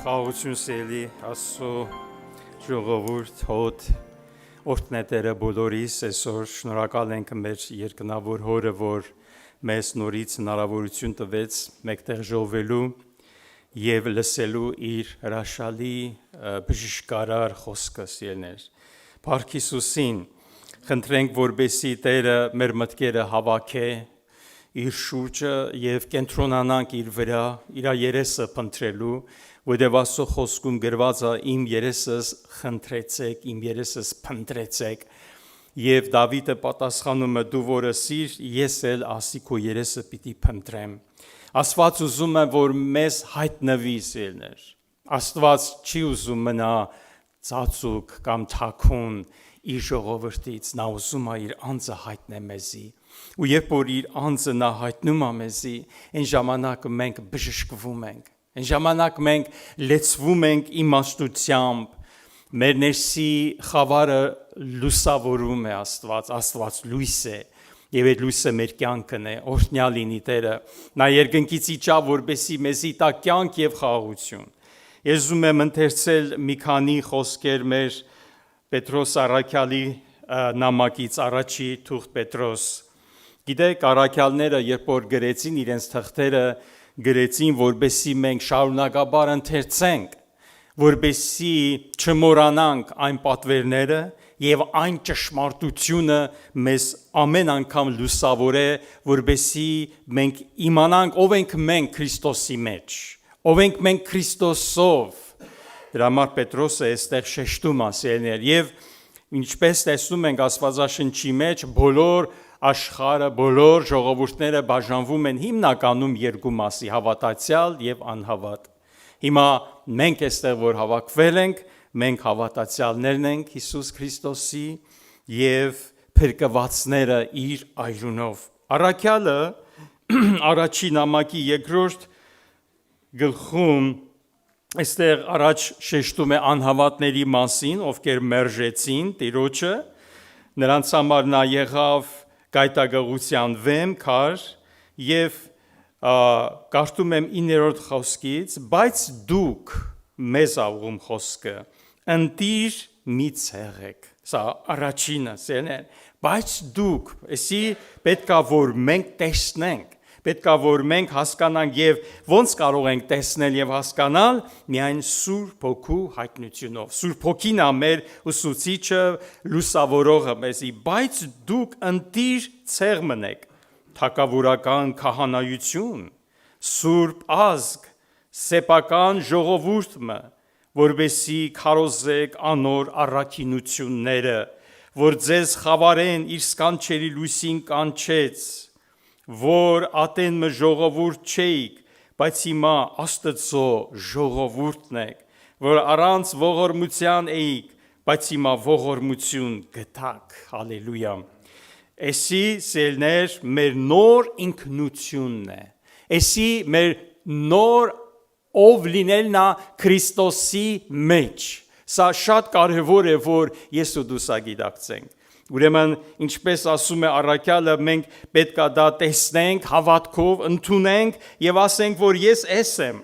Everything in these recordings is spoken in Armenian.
Խաղաղություն սիրելի Աստծո ժողովուրդ հոտ օրհնետերը բոլորիս այսօր շնորհակալ ենք մեր երկնավոր Հորը, որ մեզ նորից հնարավորություն տվեց մեկտեղ ժողովելու եւ լսելու իր հրաշալի բժշկարար խոսքը սիրելիներ։ Փառք Հիսուսին, խնդրենք, որբեսի Տերը մեր մտքերը հավաքե իր շուրջը եւ կենտրոնանանք իր վրա, իր երեսը փնտրելու, որտեղ Աստծո խոսքում գրված է իմ երեսս խնդրեցեք, իմ երեսս փնտրեցեք, եւ Դավիթը պատասխանում է դու որը սիր, ես էլ ասի քո երեսը պիտի փնտրեմ։ Աստված ուզում է, որ մեզ հայտնվի սիրելիներ։ Աստված չի ուզում մնա ծածուկ կամ թաքուն իր ժողովրդից, նա ուզում է իր անձը հայտնե մեզի։ Ու երբ որ իր անձը նա հայտնում է մեզի, այն ժամանակ մենք բժշկվում ենք, այն ժամանակ մենք լեցվում ենք իմաստությամբ, մեր ներսի խավարը լուսավորում է Աստված լույս է, եւ այդ լույսը մեր կյանքն է, օրհնյալ լինի Տերը, նա երկնքից իջավ, որպեսզի մեզի տա կյանք եւ խաղաղություն։ Ես ուզում եմ ընթերցել մի քանի խոսքեր մեր Պետրոս առաքյալի նամակից առաջի թուղթ Պետրոս։ Գիտեք, առաքյալները երբ որ գրեցին իրենց թղթերը, գրեցին, որպեսզի մենք շարունակաբար ընթերցենք, որպեսզի չմոռանանք այն պատվերները եւ այն ճշմարտությունը մեզ ամեն անգամ լուսավորե, որպեսզի մենք իմանանք ով ենք մենք Քրիստոսի մեջ, ով ենք մենք Քրիստոսով։ Դրա համար Պետրոսը այստեղ շեշտում է սիրելիներ, եւ ինչպես տեսնում ենք Աստվածաշնչի մեջ, բոլոր աշխարհը, բոլոր ժողովուրդները բաժանվում են հիմնականում երկու մասի՝ հավատացյալ եւ անհավատ։ Հիմա մենք այստեղ որ հավաքվել ենք, մենք հավատացյալներն ենք Հիսուս Քրիստոսի եւ փրկվածները իր այրունով։ Առաքյալը առաջի նամակի երկրորդ գլխում այստեղ առաջ շեշտում է անհավատների մասին, ովքեր մերժեցին Տիրոջը, նրանց համար նա եղավ գայթակղության վեմ քար եւ կարդում եմ 9-րդ խոսքից, բայց դուք մեզ աղում խոսքը ընտիր մի ցեղեք։ Սա առաջինը, բայց դուք, էսի պետքա որ մենք տեսնենք, պետքա որ մենք հասկանանք եւ ոնց կարող ենք տեսնել եւ հասկանալ միայն Սուրբ Հոգու հայտնությունով։ Սուրբ Հոգին է մեր ուսուցիչը, լուսավորողը մեզի, բայց դուք ընտիր ցեղ մնեք, թագավորական քահանայություն, Սուրբ ազգ, սեփական ժողովուրդ մը, որբեսի քարոզեք անոր առաքինությունները, որ ձեզ խավարեն իր սկանչերի լույսին կանչեց, որ ատենը ժողովուրդ չէիք, բայց հիմա Աստծո ժողովուրդն եք, որ առանց ողորմության էիք, բայց հիմա ողորմություն գտաք, հալելույա։ Էսի սելներ մեր նոր ինքնությունն է, էսի մեր նոր ով լինելն է Քրիստոսի մեջ, սա շատ կարևոր է, որ ես ու դու սա գիտակցենք։ Ուրեմն, ինչպես ասում է առաքյալը, մենք պետք է դա տեսնենք, հավատքով ընդունենք եւ ասենք, որ ես ես եմ։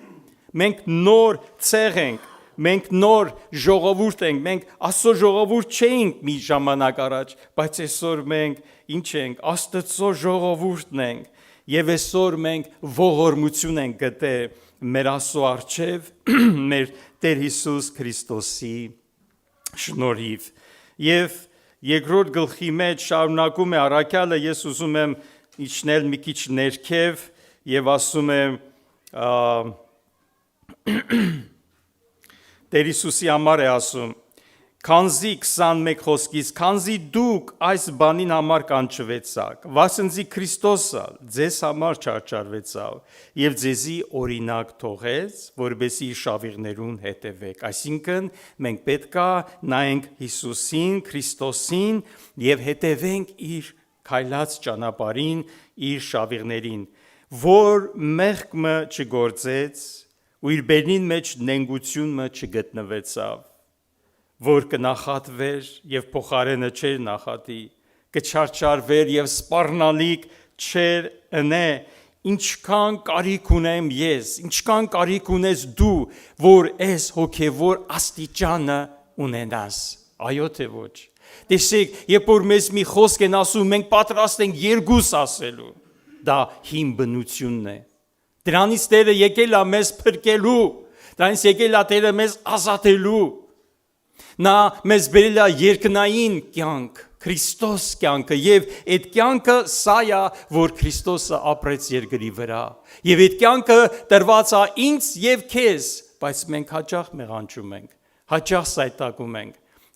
Մենք նոր ցեղ ենք, մենք նոր ժողովուրդ ենք, մենք Աստծո ժողովուրդ չէինք մի ժամանակ առաջ, բայց այսօր մենք ինչ ենք, Աստծո ժողովուրդն ենք եւ այսօր մենք ողորմություն ենք գտել մեր Աստծո առջև, մեր Տեր Հիսուս Քրիստոսի շնորհիվ։ Եվ երկրորդ գլխի մեջ շարունակում է առաքյալը, ես ուզում եմ իջնել մի քիչ ներքև եւ ասում եմ Տեր Հիսուսի համար է ասում, քանզի 21 խոսքից, քանզի դուք այս բանին համար կանչվեցաք, վասնզի Քրիստոսը ձեզ համար չարչարվեցավ եւ ձեզի օրինակ թողեց, որբեսի իր շավիղներուն հետևեք։ Այսինքն մենք պետքա նայենք Հիսուսին, Քրիստոսին եւ հետևենք իր քայլած ճանապարհին, իր շավիղներին, որ մեղքը չգործեց ու իր բերնին մեջ նենգությունը չգտնվեցավ, որ կնախատվեր եւ փոխարենը չեր նախատի, կչարչարվեր եւ սպառնալիք չեր ընե, ինչքան կարիք ունեմ ես, ինչքան կարիք ունես դու, որ այս հոգևոր աստիճանը ունենաս։ Այո թե ոչ։ Տեսեք, երբ որ մեզ մի խոսք են ասում, մենք պատրաստ ենք երկուս ասելու։ Դա հիմ բնությունն է։ Դրանից Տերը եկել է մեզ փրկելու, դրանից եկել է Տերը մեզ ազատելու։ Նա մեզ բերել է երկնային կյանք, Քրիստոս կյանքը, եւ այդ կյանքը սա է, որ Քրիստոսը ապրեց երկրի վրա։ Եվ այդ կյանքը տրված է ինձ եւ քեզ, բայց մենք հաճախ մեղանջում ենք, հաճախ սայտակում ենք,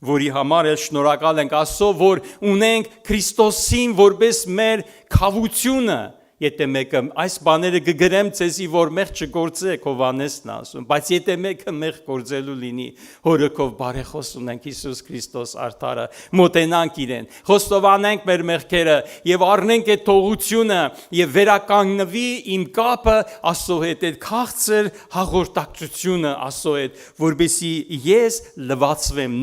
որի համար էլ շնորհակալ ենք Աստծո, որ ունենք Քրիստոսին որպես մեր քավությունը։ Եթե մեկը այս բաները կգրեմ ցեզի, որ մեղ չգործեք, Հովհաննեսն ասում, բայց եթե մեկը մեղ գործելու լինի, հորքով բարեխոս ունենք Հիսուս Քրիստոս արդարը, մոտենանք իրեն, խոստովանենք մեր մեղքերը եւ առնենք այդ թողությունը եւ վերականգնվի իմ կապը Աստծո հետ, այդ քաղցր հաղորդակցությունը Աստծո հետ, որբեսի ես լվացվեմ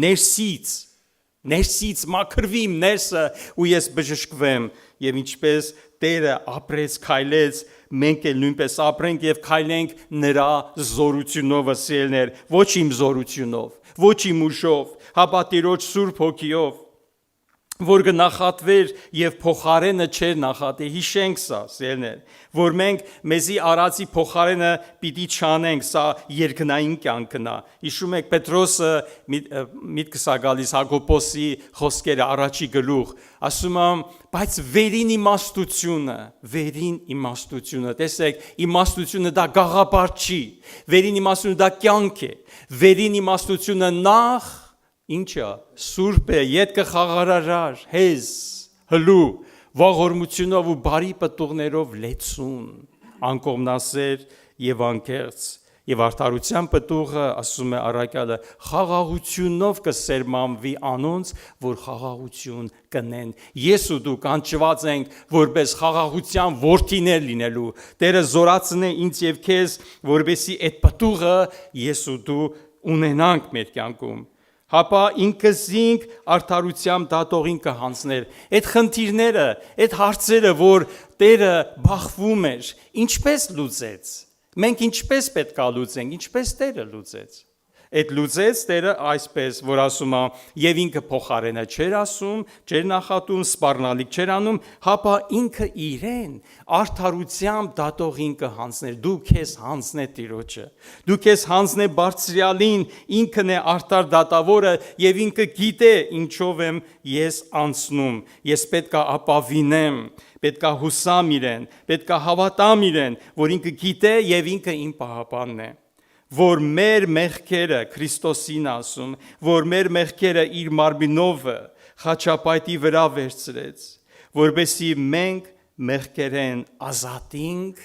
ներսից մաքրվիմ ներսը ու ես բժշկվեմ եւ ինչպես Տերը ապրեց, քայլեց, մենք էլ նույնպես ապրենք եւ քայլենք նրա զորությունով, ասելներ, ոչ իմ զորությունով, ոչ իմ ուժով, հապա Տիրոջ Սուրբ Հոգիով, որ կնախատվեր եւ փոխարենը չէր նախատի, հիշենք սա, ասելներ, որ մենք մեզի արածի փոխարենը պիտի չանենք, սա երկնային կյանքն է։ Հիշում եք Պետրոսը միտքս ա գալիս Հակոբոսի խոսքերը առաջի գլուխ, ասում է, բայց վերին իմաստությունը, տեսեք, իմաստությունը դա գաղափար չի, վերին իմաստությունը դա կյանք է, վերին իմաստությունը նախ ինչա, սուրբ է, ետքը խաղարարար, հեզ, հլու, ողորմությունով ու բարի պտուղներով լեցուն, անկողմնասեր և անկեղծ, և արդարության պտուղը, ասում է առակյալը, խաղաղությունով կսերմանվի անոնց, որ խաղաղություն կնեն։ Ես ու դուք անջված ենք, որպես խաղաղության որդիներ լինելու, Տերը զորացնե ինձ և քեզ, որպեսզի այդ պտուղը ես ու դու ունենանք մեր կյանքում։ Հապա ինքզինք արդարությամբ դատողին կհանձներ, այդ խնդիրները, այդ հարցերը, որ Տերը բախվում էր, ինչպես լուծեց, մենք ինչպես պետք է լուծենք, ինչպես Տերը լուծեց, այդ լուծեց Տերը այսպես, որ ասում է, և ինքը փոխարենը չէր ասում, չէր նախատում, սպառնալիք չէր անում, հապա ինքը իրեն արդարությամբ դատողին կհանձներ, դու քեզ հանձնե Տիրոջը, դու քեզ հանձնե Բարձրյալին, ինքն է արդար դատավորը եւ ինքը գիտե ինչով եմ ես անցնում, ես պետք է ապավինեմ, պետք է հուսամ իրեն, պետք է հավատամ իրեն, որ ինքը գիտե եւ ինքը իմ պահապանն է, որ մեր մեղքերը Քրիստոսին ասում, որ մեր մեղքերը իր մարմինովը խաչապայտի վրա վերցրեց, որպեսզի մենք մեղքերեն ազատինք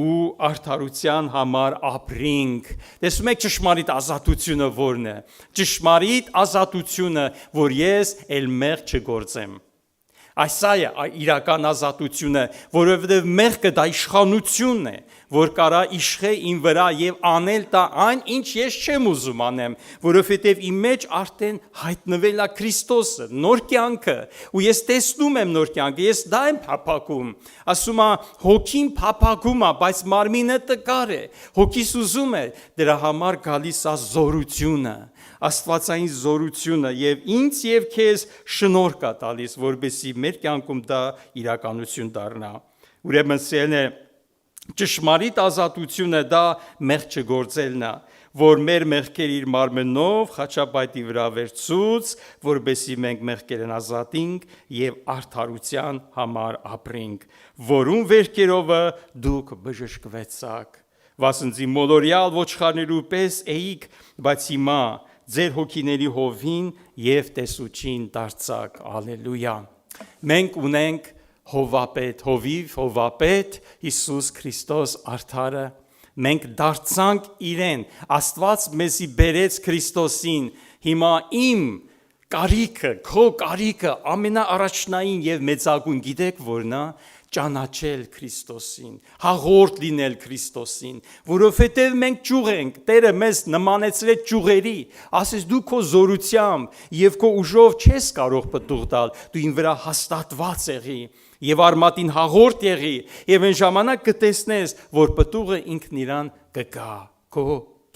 ու արդարության համար ապրինք։ Տեսնում եք ճշմարիտ ազատությունը որն է։ Ճշմարիտ ազատությունը, որ ես էլ մեղք չգործեմ։ Այսա է իրական ազատությունը, որովհետև մեղքը դա իշխանությունն է, որ կարա իշխե իմ վրա եւ անել տա այն, ինչ ես չեմ ուզում անեմ, որովհետև իմ մեջ արդեն հայտնվել է Քրիստոսը, նոր կյանքը, ու ես տեսնում եմ նոր կյանքը, ես դա եմ փափագում, ասում է հոգին փափագում է, բայց մարմինը տկար է, հոգիս ուզում է, դրա համար գալիս է զորությունը, Աստվածային զորությունը եւ ինձ եւ քեզ շնորհք է տալիս, որպեսզի մեր կյանքում դա իրականություն դառնա։ Ուրեմն սերն է ճշմարիտ ազատությունը դա մեղք չգործելն է, որ մեր մեղքերը իր մարմնով խաչապայտի վրա վերցուց, որպեսզի մենք մեղքերն ազատենք եւ արդարության համար ապրենք, որում վերքերովը դուք բժշկվեցաք։ Վասնզի մոլորյալ ոչխարներու պես էիք, բայց հիմա ձեր հոգիների հովին եւ տեսուչին դարձակ, ալելույա։ Մենք ունենք հովապետ, հովապետ Հիսուս Քրիստոս արդարը, մենք դարձանք իրեն, Աստված մեզի բերեց Քրիստոսին, հիմա իմ կարիքը, քո կարիքը ամենաառաջնային եւ մեծագույն գիտեք որն է, ճանաչել Քրիստոսին, հաղորդ լինել Քրիստոսին, որովհետև մենք ճյուղ ենք, Տերը մեզ նմանեցրեց ճյուղերի, ասես դու քո զորությամբ եւ քո ուժով չես կարող պտուղ տալ, դու ին վրա հաստատված եղի եւ արմատին հաղորդ եղի եւ այն ժամանակ կտեսնես, որ պտուղը ինքն իրան կգա, քո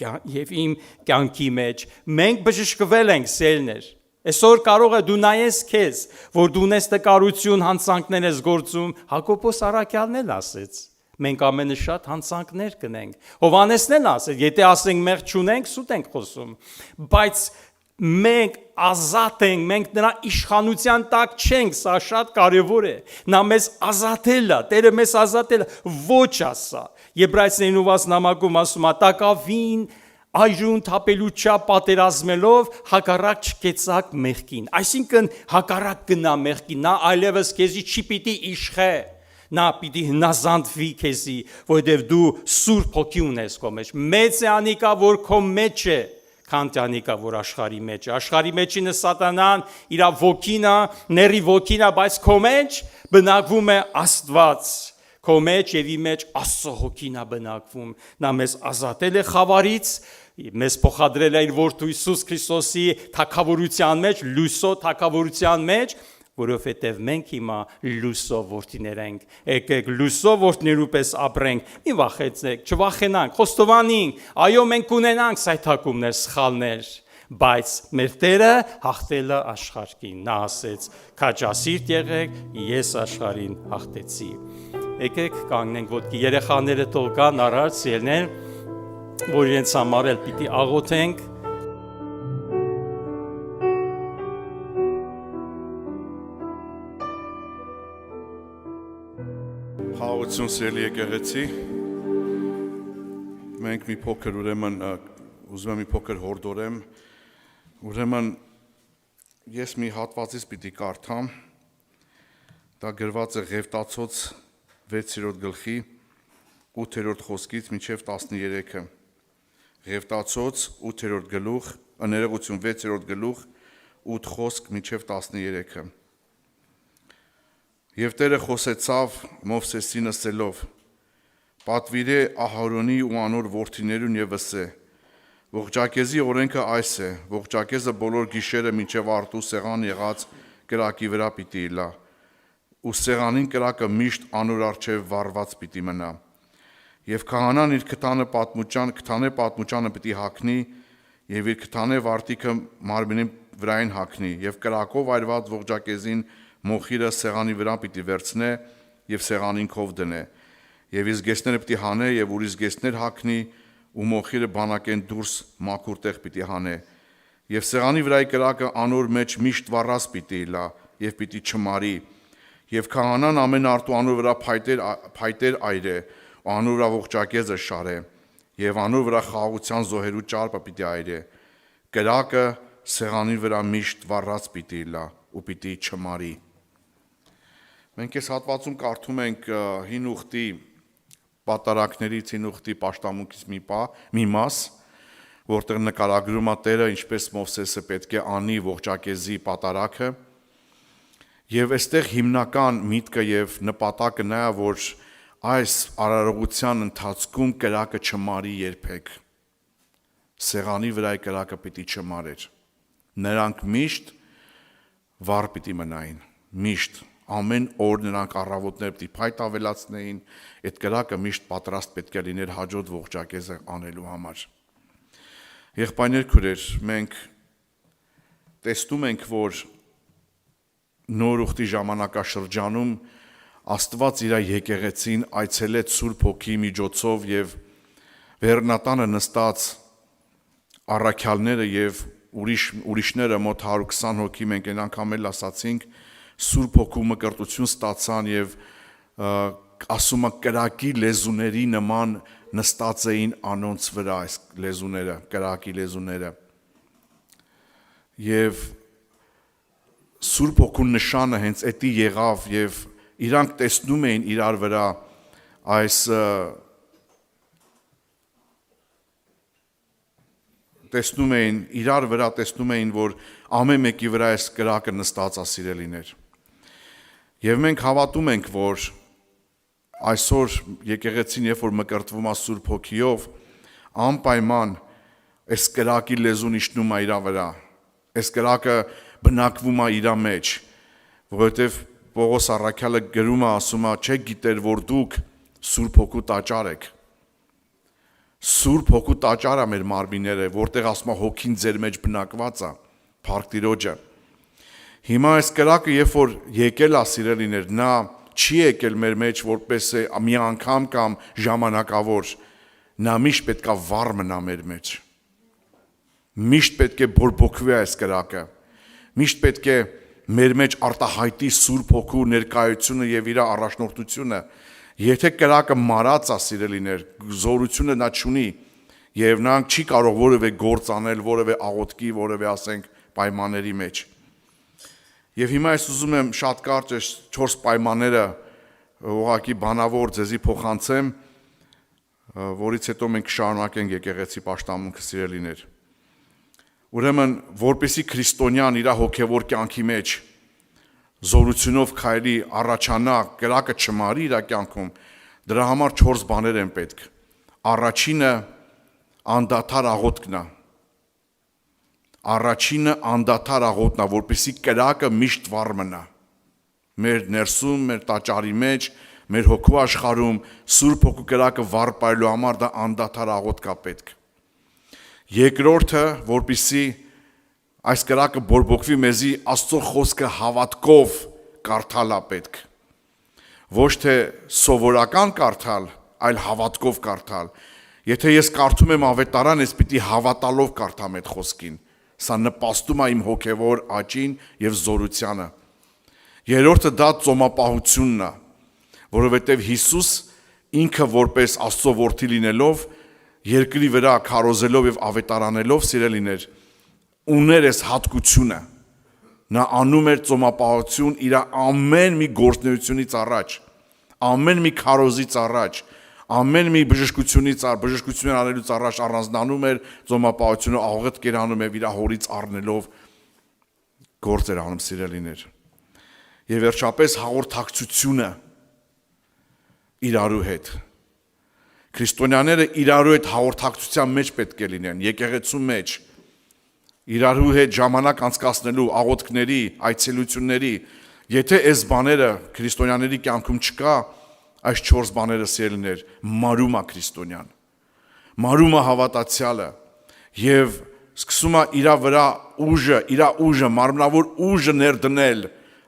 եւ իմ կյանքի մեջ մենք բժշկվել ենք սերներ։ Այսօր կարող է դու նայես քեզ, որ դու ունես տկարություն, հանցանքներ ես գործում, Հակոբոս առաքյալն էլ ասեց։ Մենք ամենը շատ հանցանքներ կնենք։ Հովհաննեսն էլ ասեց, եթե ասենք մեղք չունենք, սուտ ենք խոսում։ Բայց մենք ազատ ենք, մենք նրա իշխանության տակ չենք, սա շատ կարևոր է։ Նա մեզ ազատել է, Տերը մեզ ազատել է, ոչ ասա։ Եբրայեցիներին ուված նամակում ասում է, տակավին այրուն թափելուչա պատերազմելով հակառակ չկեցակ մեղքին։ Այսինքն հակառակ գնա մեղքին, նա այլևս քեզի չի պիտի իշխե, նա պիտի հնազանդվի քեզի, որովհետև դու Սուրբ Հոգի ունես քո մեջ։ Մեծ է անիկա, որ քո մեջ է, քան տանիկա, որ աշխարհի մեջ է։ Աշխարհի մեջինը սատանան իր ոգին է, ների ոգին է, բայց քո մեջ բնակվում է Աստված։ Քո մեջ եւ ի մեջ Աստծո հոգին է բնակվում։ Նա մեզ ազատել է խավարից, մեզ փոխադրել է իր որդու Հիսուս Քրիստոսի թագավորության մեջ, լույսո թագավորության մեջ, որովհետև մենք հիմա լույսով որդիներ ենք, եկեք լույսով որդիներու պես ապրենք, մի վախեցեք, չվախենանք, խոստովանենք, այո մենք կունենանք սայթակումներ, սխալներ, բայց մեր Տերը հաղթել է աշխարհին, նա ասեց, քաջասիրտ եղեք, ես աշխարհին հաղթեցի։ Եկեք կանգնենք ոտքի, երեխաները թող գան առաջ ելնեն, որ իրենց համար էլ պիտի աղոթենք։ Խաղաղություն սիրելի եկեղեցի, մենք մի փոքր ուրեմն ուզում եմ մի փոքր հորդորեմ, ուրեմն ես մի հատվածից պիտի կարդամ, դա գրված է Ղևտացոց 6-րդ գլխի 8-րդ խոսքից մինչև 13-ը, Ղևտացոց 8-րդ գլուխ, ներողություն 6-րդ գլուխ 8 խոսք մինչև 13-ը։ Եվ Տերը խոսեցավ Մովսեսին ասելով. «Պատվիրե Ահարոնի ու անոր որդիներուն եւ ասե. Ողջակեզի օրենքը այս է, ողջակեզը բոլոր գիշերը մինչև արտու սեղան եղած կրակի վրա պիտի լա, ու սեղանին կրակը միշտ անոր առջև վառված պիտի մնա։ Եվ քահանան իր քթանը պատմուճանը պիտի հագնի, եւ իր քթանե վարտիքը մարմինի վրային հագնի, եւ կրակով այրված ողջակեզին մոխիրը սեղանի վրա պիտի վերցնե եւ սեղանին քով դնե, եւ իր զգեստները պիտի հանե եւ ուր իր զգեստներ հագնի ու մոխիրը բանակեն դուրս մաքուր տեղ պիտի հանե, եւ սեղանի վրայի կրակը անոր մեջ միշտ վառած պիտի լա եւ պիտի չմարի, եւ քահանան ամեն արտու անոր վրա փայտեր այրե, ու անոր վրա ողջակեզը շարե, եւ անոր վրա խաղաղության զոհերու ճարպը պիտի այրե, կրակը սեղանի վրա միշտ վառած պիտի լա ու պիտի չմարի։ Մենք այս հատվածում կարդում ենք հին ուխտի պատարակներից, հին ուխտի պաշտամունքից մի մաս, որտեղ նկարագրում է Տերը ինչպես Մովսեսը պետք է անի ողջակեզի պատարակը, եւ այստեղ հիմնական միտքը եւ նպատակը նա է, որ այս արարողության ընթացքում կրակը չմարի երբեք։ Սեղանի վրայի կրակը պիտի չմարեր։ Նրանք միշտ վառ պիտի մնային, միշտ ամեն օր նրանք առավոտներ պիտի փայտ ավելացնեին, այդ կրակը միշտ պատրաստ պետք է լիներ հաջորդ ողջակեզը անելու համար։ Եղբայրներ, քույրեր, մենք տեսնում ենք, որ նոր ուխտի ժամանակաշրջանում Աստված իր եկեղեցին այցելեց Սուրբ Հոգի միջոցով եւ Վերնատանը նստած առաքյալները եւ ուրիշները մոտ 120 հոգի մենք այն անգամ էլ ասացինք Սուրբ Հոգու մկրտություն ստացան եւ ասում է կրակի լեզուների նման նստած էին անոնց վրա այս լեզուները, կրակի լեզուները։ Եվ Սուրբ Հոգու նշանը հենց էդի եղավ եւ իրանք տեսնում էին իրար վրա այս տեսնում էին, որ ամեն մեկի վրա այս կրակը նստած է սիրելիներ։ Եվ մենք հավատում ենք, որ այսօր եկեղեցին երբ որ մկրտվում է Սուրբ Հոգիով, անպայման այս կրակի լեզուն իջնում է իր վրա, այս կրակը բնակվում է իր մեջ, որովհետև Պողոս առաքյալը գրում է, ասում է, չեք գիտեր, որ դուք Սուրբ Հոգու տաճար եք։ Սուրբ հոգու տաճարը մեր մարմինները, որտեղ ասում է հոգին ձեր մեջ բնակված է, Փառք Տիրոջը։ Հիմա այս կրակը, երբ որ եկել է սիրելիներ, նա չի եկել մեր մեջ որպես մի անգամ կամ ժամանակավոր, նա միշտ պետք է վառ մնա մեր մեջ։ Միշտ պետք է բորբոքվի այս կրակը։ Միշտ պետք է մեր մեջ արտահայտի Սուրբ Հոգու ներկայությունը եւ իր առաջնորդությունը։ Եթե կրակը մարած է, սիրելիներ, զորությունը նա չունի եւ նա չի կարող որևէ գործ անել, որևէ աղոթքի, որևէ ասենք պայմանների մեջ։ Եվ հիմա ես ուզում եմ շատ կարճ 4 պայմանները ուղղակի բանավոր ձեզի փոխանցեմ, որից հետո մենք շարունակենք եկեղեցի պաշտամունքը, սիրելիներ։ Ուրեմն, որպեսի քրիստոնյան իր հոգևոր կյանքի մեջ զորությունով քայլի, առաջանա, կրակը չմարի իր կյանքում, դրա համար 4 բաներ են պետք։ Առաջինը անդադար աղոթքն է։ Առաջինը անդադար աղոթքն է, որպեսի կրակը միշտ վառ մնա։ Մեր ներսում, մեր տաճարի մեջ, մեր հոգու աշխարհում Սուրբ Հոգու կրակը վառ պահելու համար դա անդադար աղոթք է պետք։ Երկրորդը, որպեսի այս կրակը բորբոքվի, մեզի Աստծո խոսքը հավատքով կարդալ է պետք։ Ոչ թե սովորական կարդալ, այլ հավատքով կարդալ։ Եթե ես կարդում եմ ավետարան, ես պիտի հավատալով կարդամ այդ խոսքին։ Սա նպաստում է իմ հոգևոր աճին եւ զորությանը։ Երրորդը դա ծոմապահությունն է, որովհետեւ Հիսուս ինքը որպես Աստծո որդի լինելով, երկրի վրա քարոզելով եւ ավետարանելով, սիրելիներ, ուներ այս հատկությունը։ Նա անում էր ծոմապահություն իր ամեն մի գործունեությունից առաջ, ամեն մի քարոզից առաջ, ամեն մի բժշկություն անելուց առաջ առանձնանում էր ծոմապահությունը, աղոթք էր անում եւ իր հորից առնելով գործ էր անում, սիրելիներ։ Եվ վերջապես հաղորդակցությունը իրարու հետ։ Քրիստոնյաները իրարու հետ հաղորդակցության մեջ պետք է լինեն, եկեղեցու մեջ, իրարու հետ ժամանակ անցկացնելու, աղոթքների, այցելությունների։ Եթե այս բաները քրիստոնյաների կյանքում չկա, այս 4 բաները, սիրելիներ, մարում է քրիստոնյան, մարում է հավատացյալը եւ սկսում է իր վրա ուժը, մարմնավոր ուժը ներդնել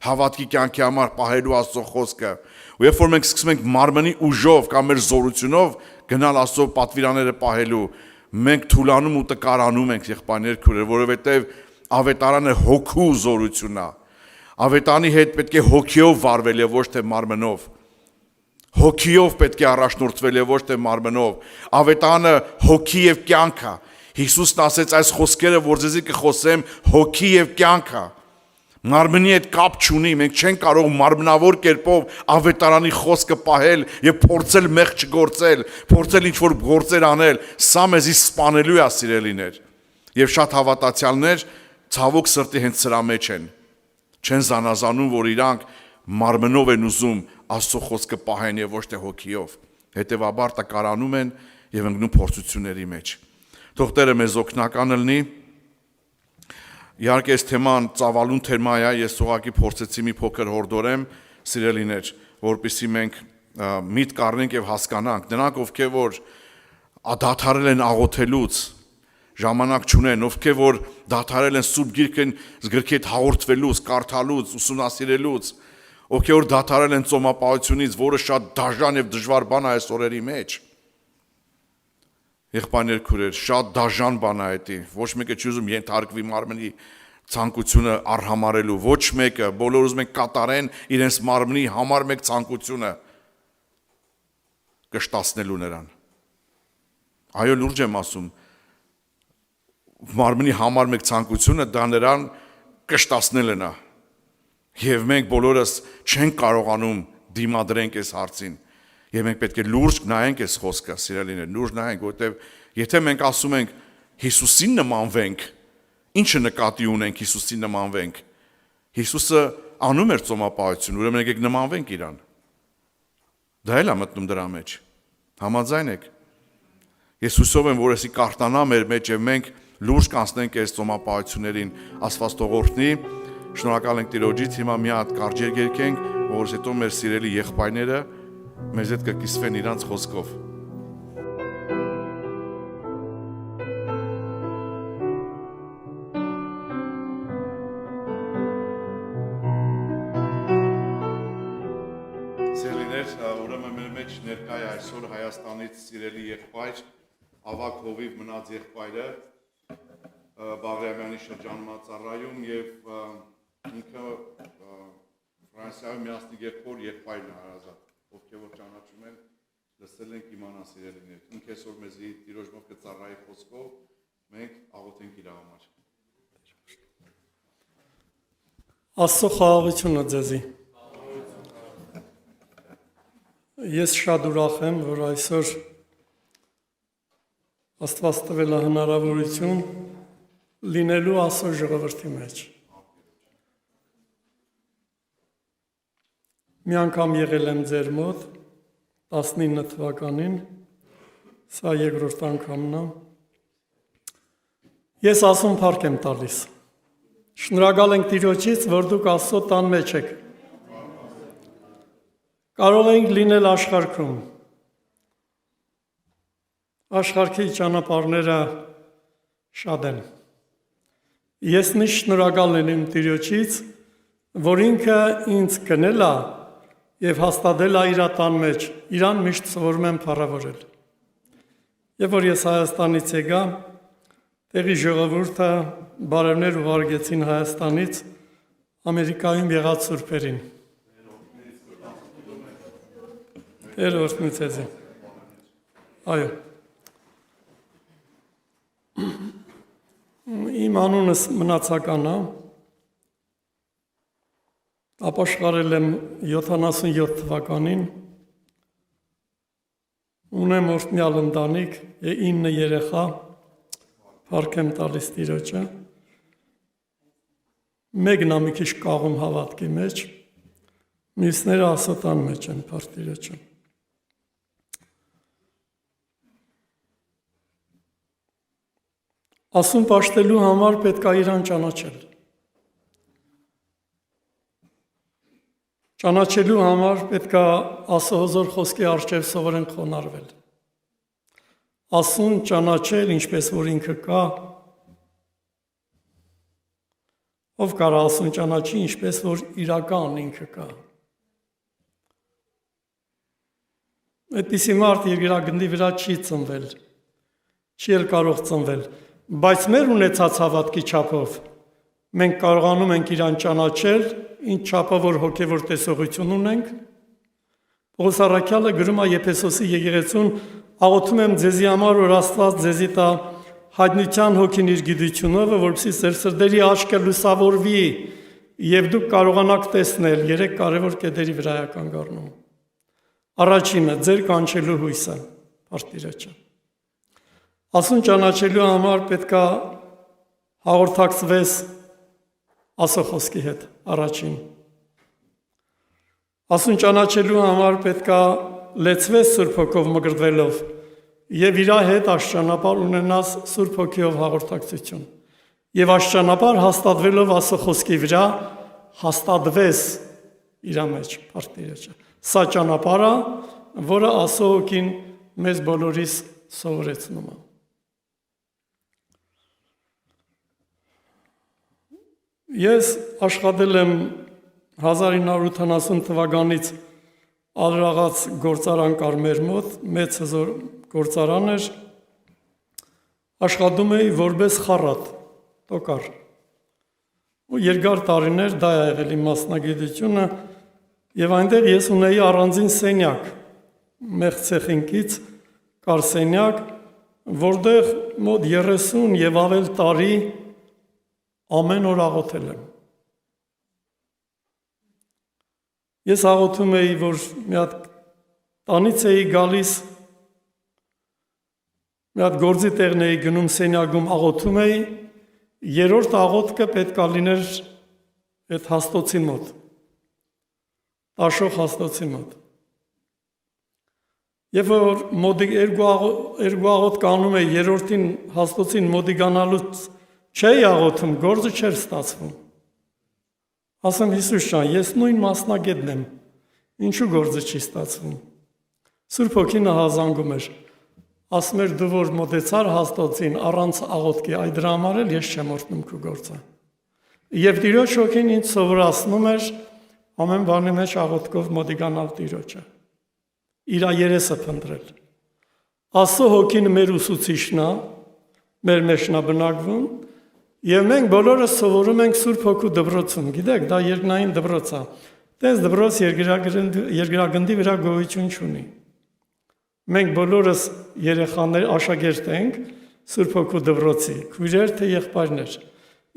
հավատքի կյանքի համար պահելու Աստծո խոսքը։ Ու երբ որ մենք սկսում ենք մարմնի ուժով կամ մեր զորությունով գնալ Աստծո պատվիրանները պահելու, մենք թուլանում ու տկարանում ենք, եղբայրներ, քույրեր, որովհետև ավետարանը հոգու զորությունն է։ Ավետարանի հետ պետք է հոգիով վարվել եւ ոչ թե մարմնով։ Հոգիով պետք է առաջնորդվել եւ ոչ թե մարմնով։ Ավետարանը հոգի եւ կյանք է։ Հիսուսն ասեց այս խոսքերը, որ ձեզի կխոսեմ, հոգի եւ կյանք է։ Մարմնի հետ կապ չունի, մենք չենք կարող մարմնավոր կերպով ավետարանի խոսքը պահել եւ փորձել մեղք չգործել, փորձել ինչ-որ գործեր անել, սա մեզի սպանելու է, սիրելիներ։ Եվ շատ հավատացյալներ ցավոք սրտի հենց սրա մեջ են։ Չեն զանազանում, որ իրանք մարմնով են ուզում Աստծո խոսքը պահեն եւ ոչ թե հոգիով։ Հետևաբար տկարանում են եւ ընկնում փորձությունների մեջ։ Թող Տերը մեզ օգնականը լինի։ Իհարկե այս թեման ծավալուն թեմա է, ես ուղղակի փորձեցի մի փոքր հորդորեմ, սիրելիներ, որպեսզի մենք միտք առնենք եւ հասկանանք, նրանք ովքեր որ դադարել են աղոթելուց, ժամանակ չունեն, ովքեր որ դադարել են Սուրբ գրքի հետ հաղորդվելուց, կարդալուց, ուսումնասիրելուց, ովքեր որ դադարել են ծոմապահությունից, որը շատ դաժան եւ դժվար բան է այս օրերի մեջ։ Եղբայրներ, քույրեր, շատ դաժան բան է դա։ Ոչ մեկը չի ուզում ենթարկվի մարմնի ցանկությունը արհամարելու, ոչ մեկը, բոլորը ուզում են կատարեն իրենց մարմնի համար մեկ ցանկությունը կշտացնելու նրան։ Այո, լուրջ եմ ասում, մարմնի համար մեկ ցանկությունը դա նրան կշտացնելն է։ Եվ մենք բոլորս չենք կարողանում դիմադրենք այս հարցին։ Եվ մենք պետք է լուրջ նայենք այս խոսքը, սիրելիներ, լուրջ նայենք, որովհետև եթե մենք ասում ենք Հիսուսին նմանվենք, ինչը նկատի ունենք Հիսուսին նմանվենք։ Հիսուսը անում էր ծոմապահություն, ուրեմն եկեք նմանվենք իրան։ Դա էլ է մտնում դրա մեջ։ Համաձայն եք։ Ես հուսով եմ, որ եսի կարդանա մեր մեջ եւ մենք լուրջ կանցնենք այս ծոմապահություններին, Աստված թող օրհնի։ Շնորհակալ ենք Տիրոջից, հիմա մի հատ կարճ երգենք, որից հետո մեր սիրելի եղբայրները մեզ հետ կկիսվեն իրանց խոսքով։ մեր ուրեմն մեր մեջ ներկայ է այսօր Հայաստանից սիրելի եղբայր, ավագ հովիվ մնաց եղբայրը Բաղրամյանի շրջանում ծառայում եւ ինքը Ֆրանսիայում միասնիկ եղբայրն է հարազատ, ովքեր որ ճանաչում են, լսել ենք իմանան սիրելիներ։ Ինքը այսօր մեզի տիրոջով կծառայի խոսքով մենք աղոթենք իր համար։ Աստծո խաղաղությունը ձեզի։ Ես շատ ուրախ եմ, որ այսօր Աստված տվել է հնարավորություն լինելու Աստծո ժողովրդի մեջ։ Մի անգամ եղել եմ ձեր մոտ 19 թվականին, սա երկրորդ անգամն է։ Ես ասում փառք եմ տալիս։ Շնորհակալ ենք Տիրոջից, որ դուք Աստծո տան մեջ եք։ Կարող ենք լինել աշխարհում։ Աշխարհի ճանապարհները շատ են։ Ես միշտ շնորհակալ եմ Տիրոջից, որ ինքը ինձ գնել է եւ հաստատել է իր տան մեջ, իրան միշտ սովորում եմ փառավորել։ Եվ որ ես Հայաստանից եկա, տեղի ժողովուրդը բարևներ ուղարկեցին Հայաստանից Ամերիկայում եղած սուրբերին։ Տեր օրհնի ձեզ։ Այո։ Իմ անունս մնացական է։ Ապաշխարել եմ 77 թվականին։ Ունեմ օրհնյալ ընտանիք եւ 9 երեխա։ Փառք եմ տալիս Տիրոջը։ Մեկն է մի քիչ կաղում հավատքի մեջ, մյուսները Աստծո մեջ են, փառք Տիրոջը։ Աստծուն պաշտելու համար պետք է իրան ճանաչել։ Ճանաչելու համար պետք է Աստծո հզոր խոսքի առջև սովորենք խոնարհվել։ Աստծուն ճանաչել, ինչպես որ ինքը կա, ով կարող Աստծուն ճանաչի, ինչպես որ իրական ինքը կա։ Այդպիսի մարդ երկրագնդի վրա չի ծնվել, չի էլ կարող ծնվել, բայց մեր ունեցած հավատքի չափով մենք կարողանում ենք իրան ճանաչել, ինչ չափով որ հոգևոր տեսողություն ունենք։ Պողոս առաքյալը գրում է Եփեսոսի եկեղեցուն. աղոթում եմ ձեզի համար, որ Աստված ձեզի տա հայտնության հոգին իր գիտությունով, որպեսզի ձեր սրտերի աչքը լուսավորվի եւ դուք կարողանաք տեսնել 3 կարևոր կետերի վրա է կանգառնում։ Առաջինը ձեր կանչելու հույսը, փառք Տիրոջը։ Աստծուն ճանաչելու համար պետք է հաղորդակցվես Աստծո խոսքի հետ, առաջին։ Աստծուն ճանաչելու համար պետք է լեցվես Սուրբ Հոգով մկրտվելով եւ իր հետ աշճանապար ունենաս Սուրբ Հոգիով հաղորդակցություն եւ աշճանապար հաստատվելով Աստծո խոսքի վրա հաստատվես իր մեջ, փառք Տիրոջը։ Սա ճանապարհը, որը Աստծո Հոգին մեզ բոլորիս սովորեցնում է։ Ես աշխատել եմ 1980 թվականից Ալրաղաց գործարան կար մեր մոտ, մեծ հզոր գործարան էր, աշխատում էի որպես խառատ, տոկար։ Ու երկար տարիներ դա է եղել իմ մասնագիտությունը եւ այնտեղ ես ունեի առանձին սենյակ, մեղցեխինքից կար սենյակ, որտեղ մոտ 30 եւ ավել տարի ամեն օր աղոթել եմ։ Ես աղոթում էի, որ մի հատ տանից էի գալիս, մի հատ գործի տեղն էի գնում սենյակում աղոթում էի, երրորդ աղոթքը պետք է լիներ այդ հաստոցի մոտ, տաշող հաստոցի մոտ։ Եվ որ երկու աղոթք անում էի, երրորդին հաստոցին մոտիկանալուց չէի աղոթում, գործը չէր ստացվում։ Ասեմ Հիսուս ջան, ես նույն մասնագետն եմ, ինչու գործը չի ստացվում։ Սուրբ Հոգին հազանգում էր, ասում էր դու որ մոտեցար հաստոցին առանց աղոթքի, այդ դրա համար էլ ես չեմ օրհնում քո գործը։ Եվ Տիրոջ Հոգին ինձ սովորացնում էր ամեն բանի մեջ աղոթքով մոտիկանալ Տիրոջը։ իր երեսը փնտրել։ Աստծո հոգին մեր ուսուցիչն է, մեր մեջն է բնակվում, եւ մենք բոլորս սովորում ենք Սուրբ Հոգու դպրոցում։ Գիտեք, դա երկնային դպրոց է։ Տես դպրոց երկրագնդի վրա գոյություն չունի։ Մենք բոլորս երեխաներ աշակերտ ենք Սուրբ Հոգու դպրոցի, քույրեր թե եղբայրներ։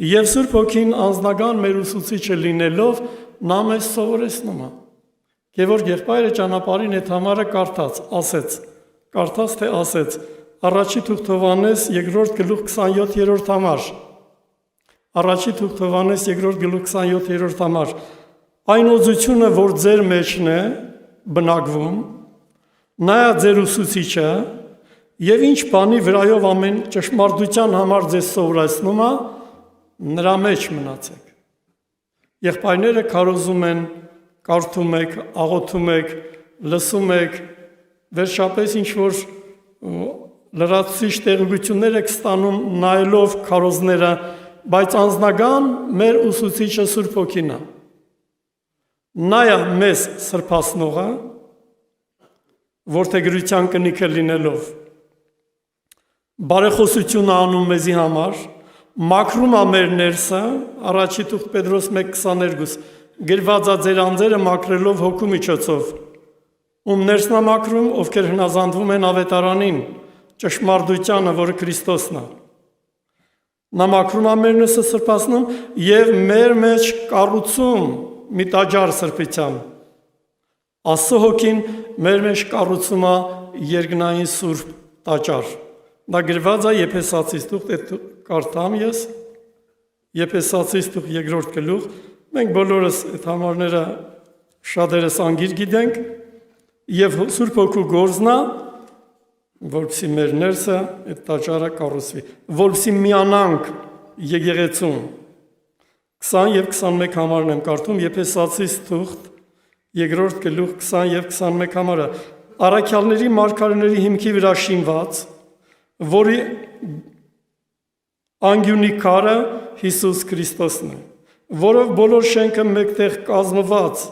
Եվ Սուրբ Հոգին անձնական մեր ուսուցիչը լինելով նա մեզ սովորեցնում է։ Գևորգ եղբայրը ճանապարհին այդ համարը կարդաց թե ասեց Առաջի թուղթ Հովհաննես 2-րդ գլուխ 27-րդ համար։ Առաջի թուղթ Հովհաննես 2-րդ գլուխ 27-րդ համար։ Այն օծությունը, որ ձեր մեջն է բնակվում, նայա ձեր ուսուցիչը եւ ինչ բանի վրայով ամեն ճշմարտության համար ձեզ սովորեցնում է, նրա մեջ մնացեք։ Եղբայրները քարոզում են, կարդում եք, աղոթում եք, լսում եք, վերջապես ինչ որ լրացուցիչ տեղեկություններ եք ստանում նայելով քարոզները, բայց անձնական մեր ուսուցիչը Սուրբ Հոգին է։ Նա է մեզ սրբացնողը, որդեգրության կնիքը լինելով, բարեխոսություն անում մեզի համար, մաքրում է մեր ներսը, առաջի թուղթ Պետրոս 1:22, գրված է ձեր անձերը մաքրելով հոգու միջոցով, ում ներսն է մաքրում, ովքեր հնազանդվում են ավետարանին, ճշմարտությանը, որը Քրիստոսն է։ Նա մաքրում է մեր ներսը սրբացնում եւ մեր մեջ կառուցում մի տաճար սրբության։ Աստծո հոգին մեր մեջ կառուցում է երկնային սուրբ տաճար։ Դա գրված է Եփեսացիս թուղթ, կարդամ ես, Եփեսացիս թուղթ 2-րդ գլուխ, մենք բոլորս այդ համարները շատերս անգիր գիտենք, եւ Սուրբ Հոգու գործն է, որպեսզի մեր ներսը այդ տաճարը կառուցվի, որպեսզի միանանք եկեղեցում։ 20 եւ 21 համարն եմ կարդում Եփեսացիս թուղթ 2-րդ գլուխ 20 եւ 21 համարը։ Առաքյալների մարգարեների հիմքի վրա շինված, որի անգյունի քարը Հիսուս Քրիստոսն է, որով բոլոր շենքը մեկտեղ կազմված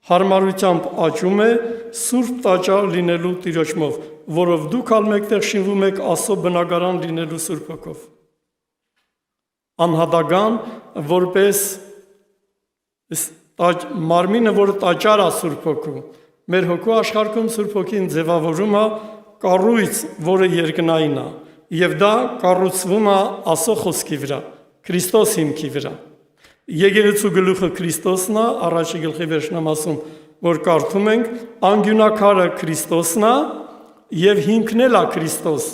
հարմարությամբ աճում է սուրբ տաճար լինելու տիրոջմով, որով դուք ալ մեկտեղ շինվում եք Աստծո բնակարան լինելու Սուրբ Հոգով։ Անհատական, որպես մարմինը, որը տաճար է Սուրբ Հոգու, մեր հոգու աշխարհում Սուրբ Հոգին ձևավորում է կառույց, որը երկնային է, եւ դա կառուցվում է Աստծո խոսքի վրա, Քրիստոս հիմքի վրա։ Եկեղեցու գլուխը Քրիստոսն է, առաջի գլխի վերջն եմ ասում, որ կարդում ենք, անգյունակարը Քրիստոսն է եւ հիմքն էլ է Քրիստոս։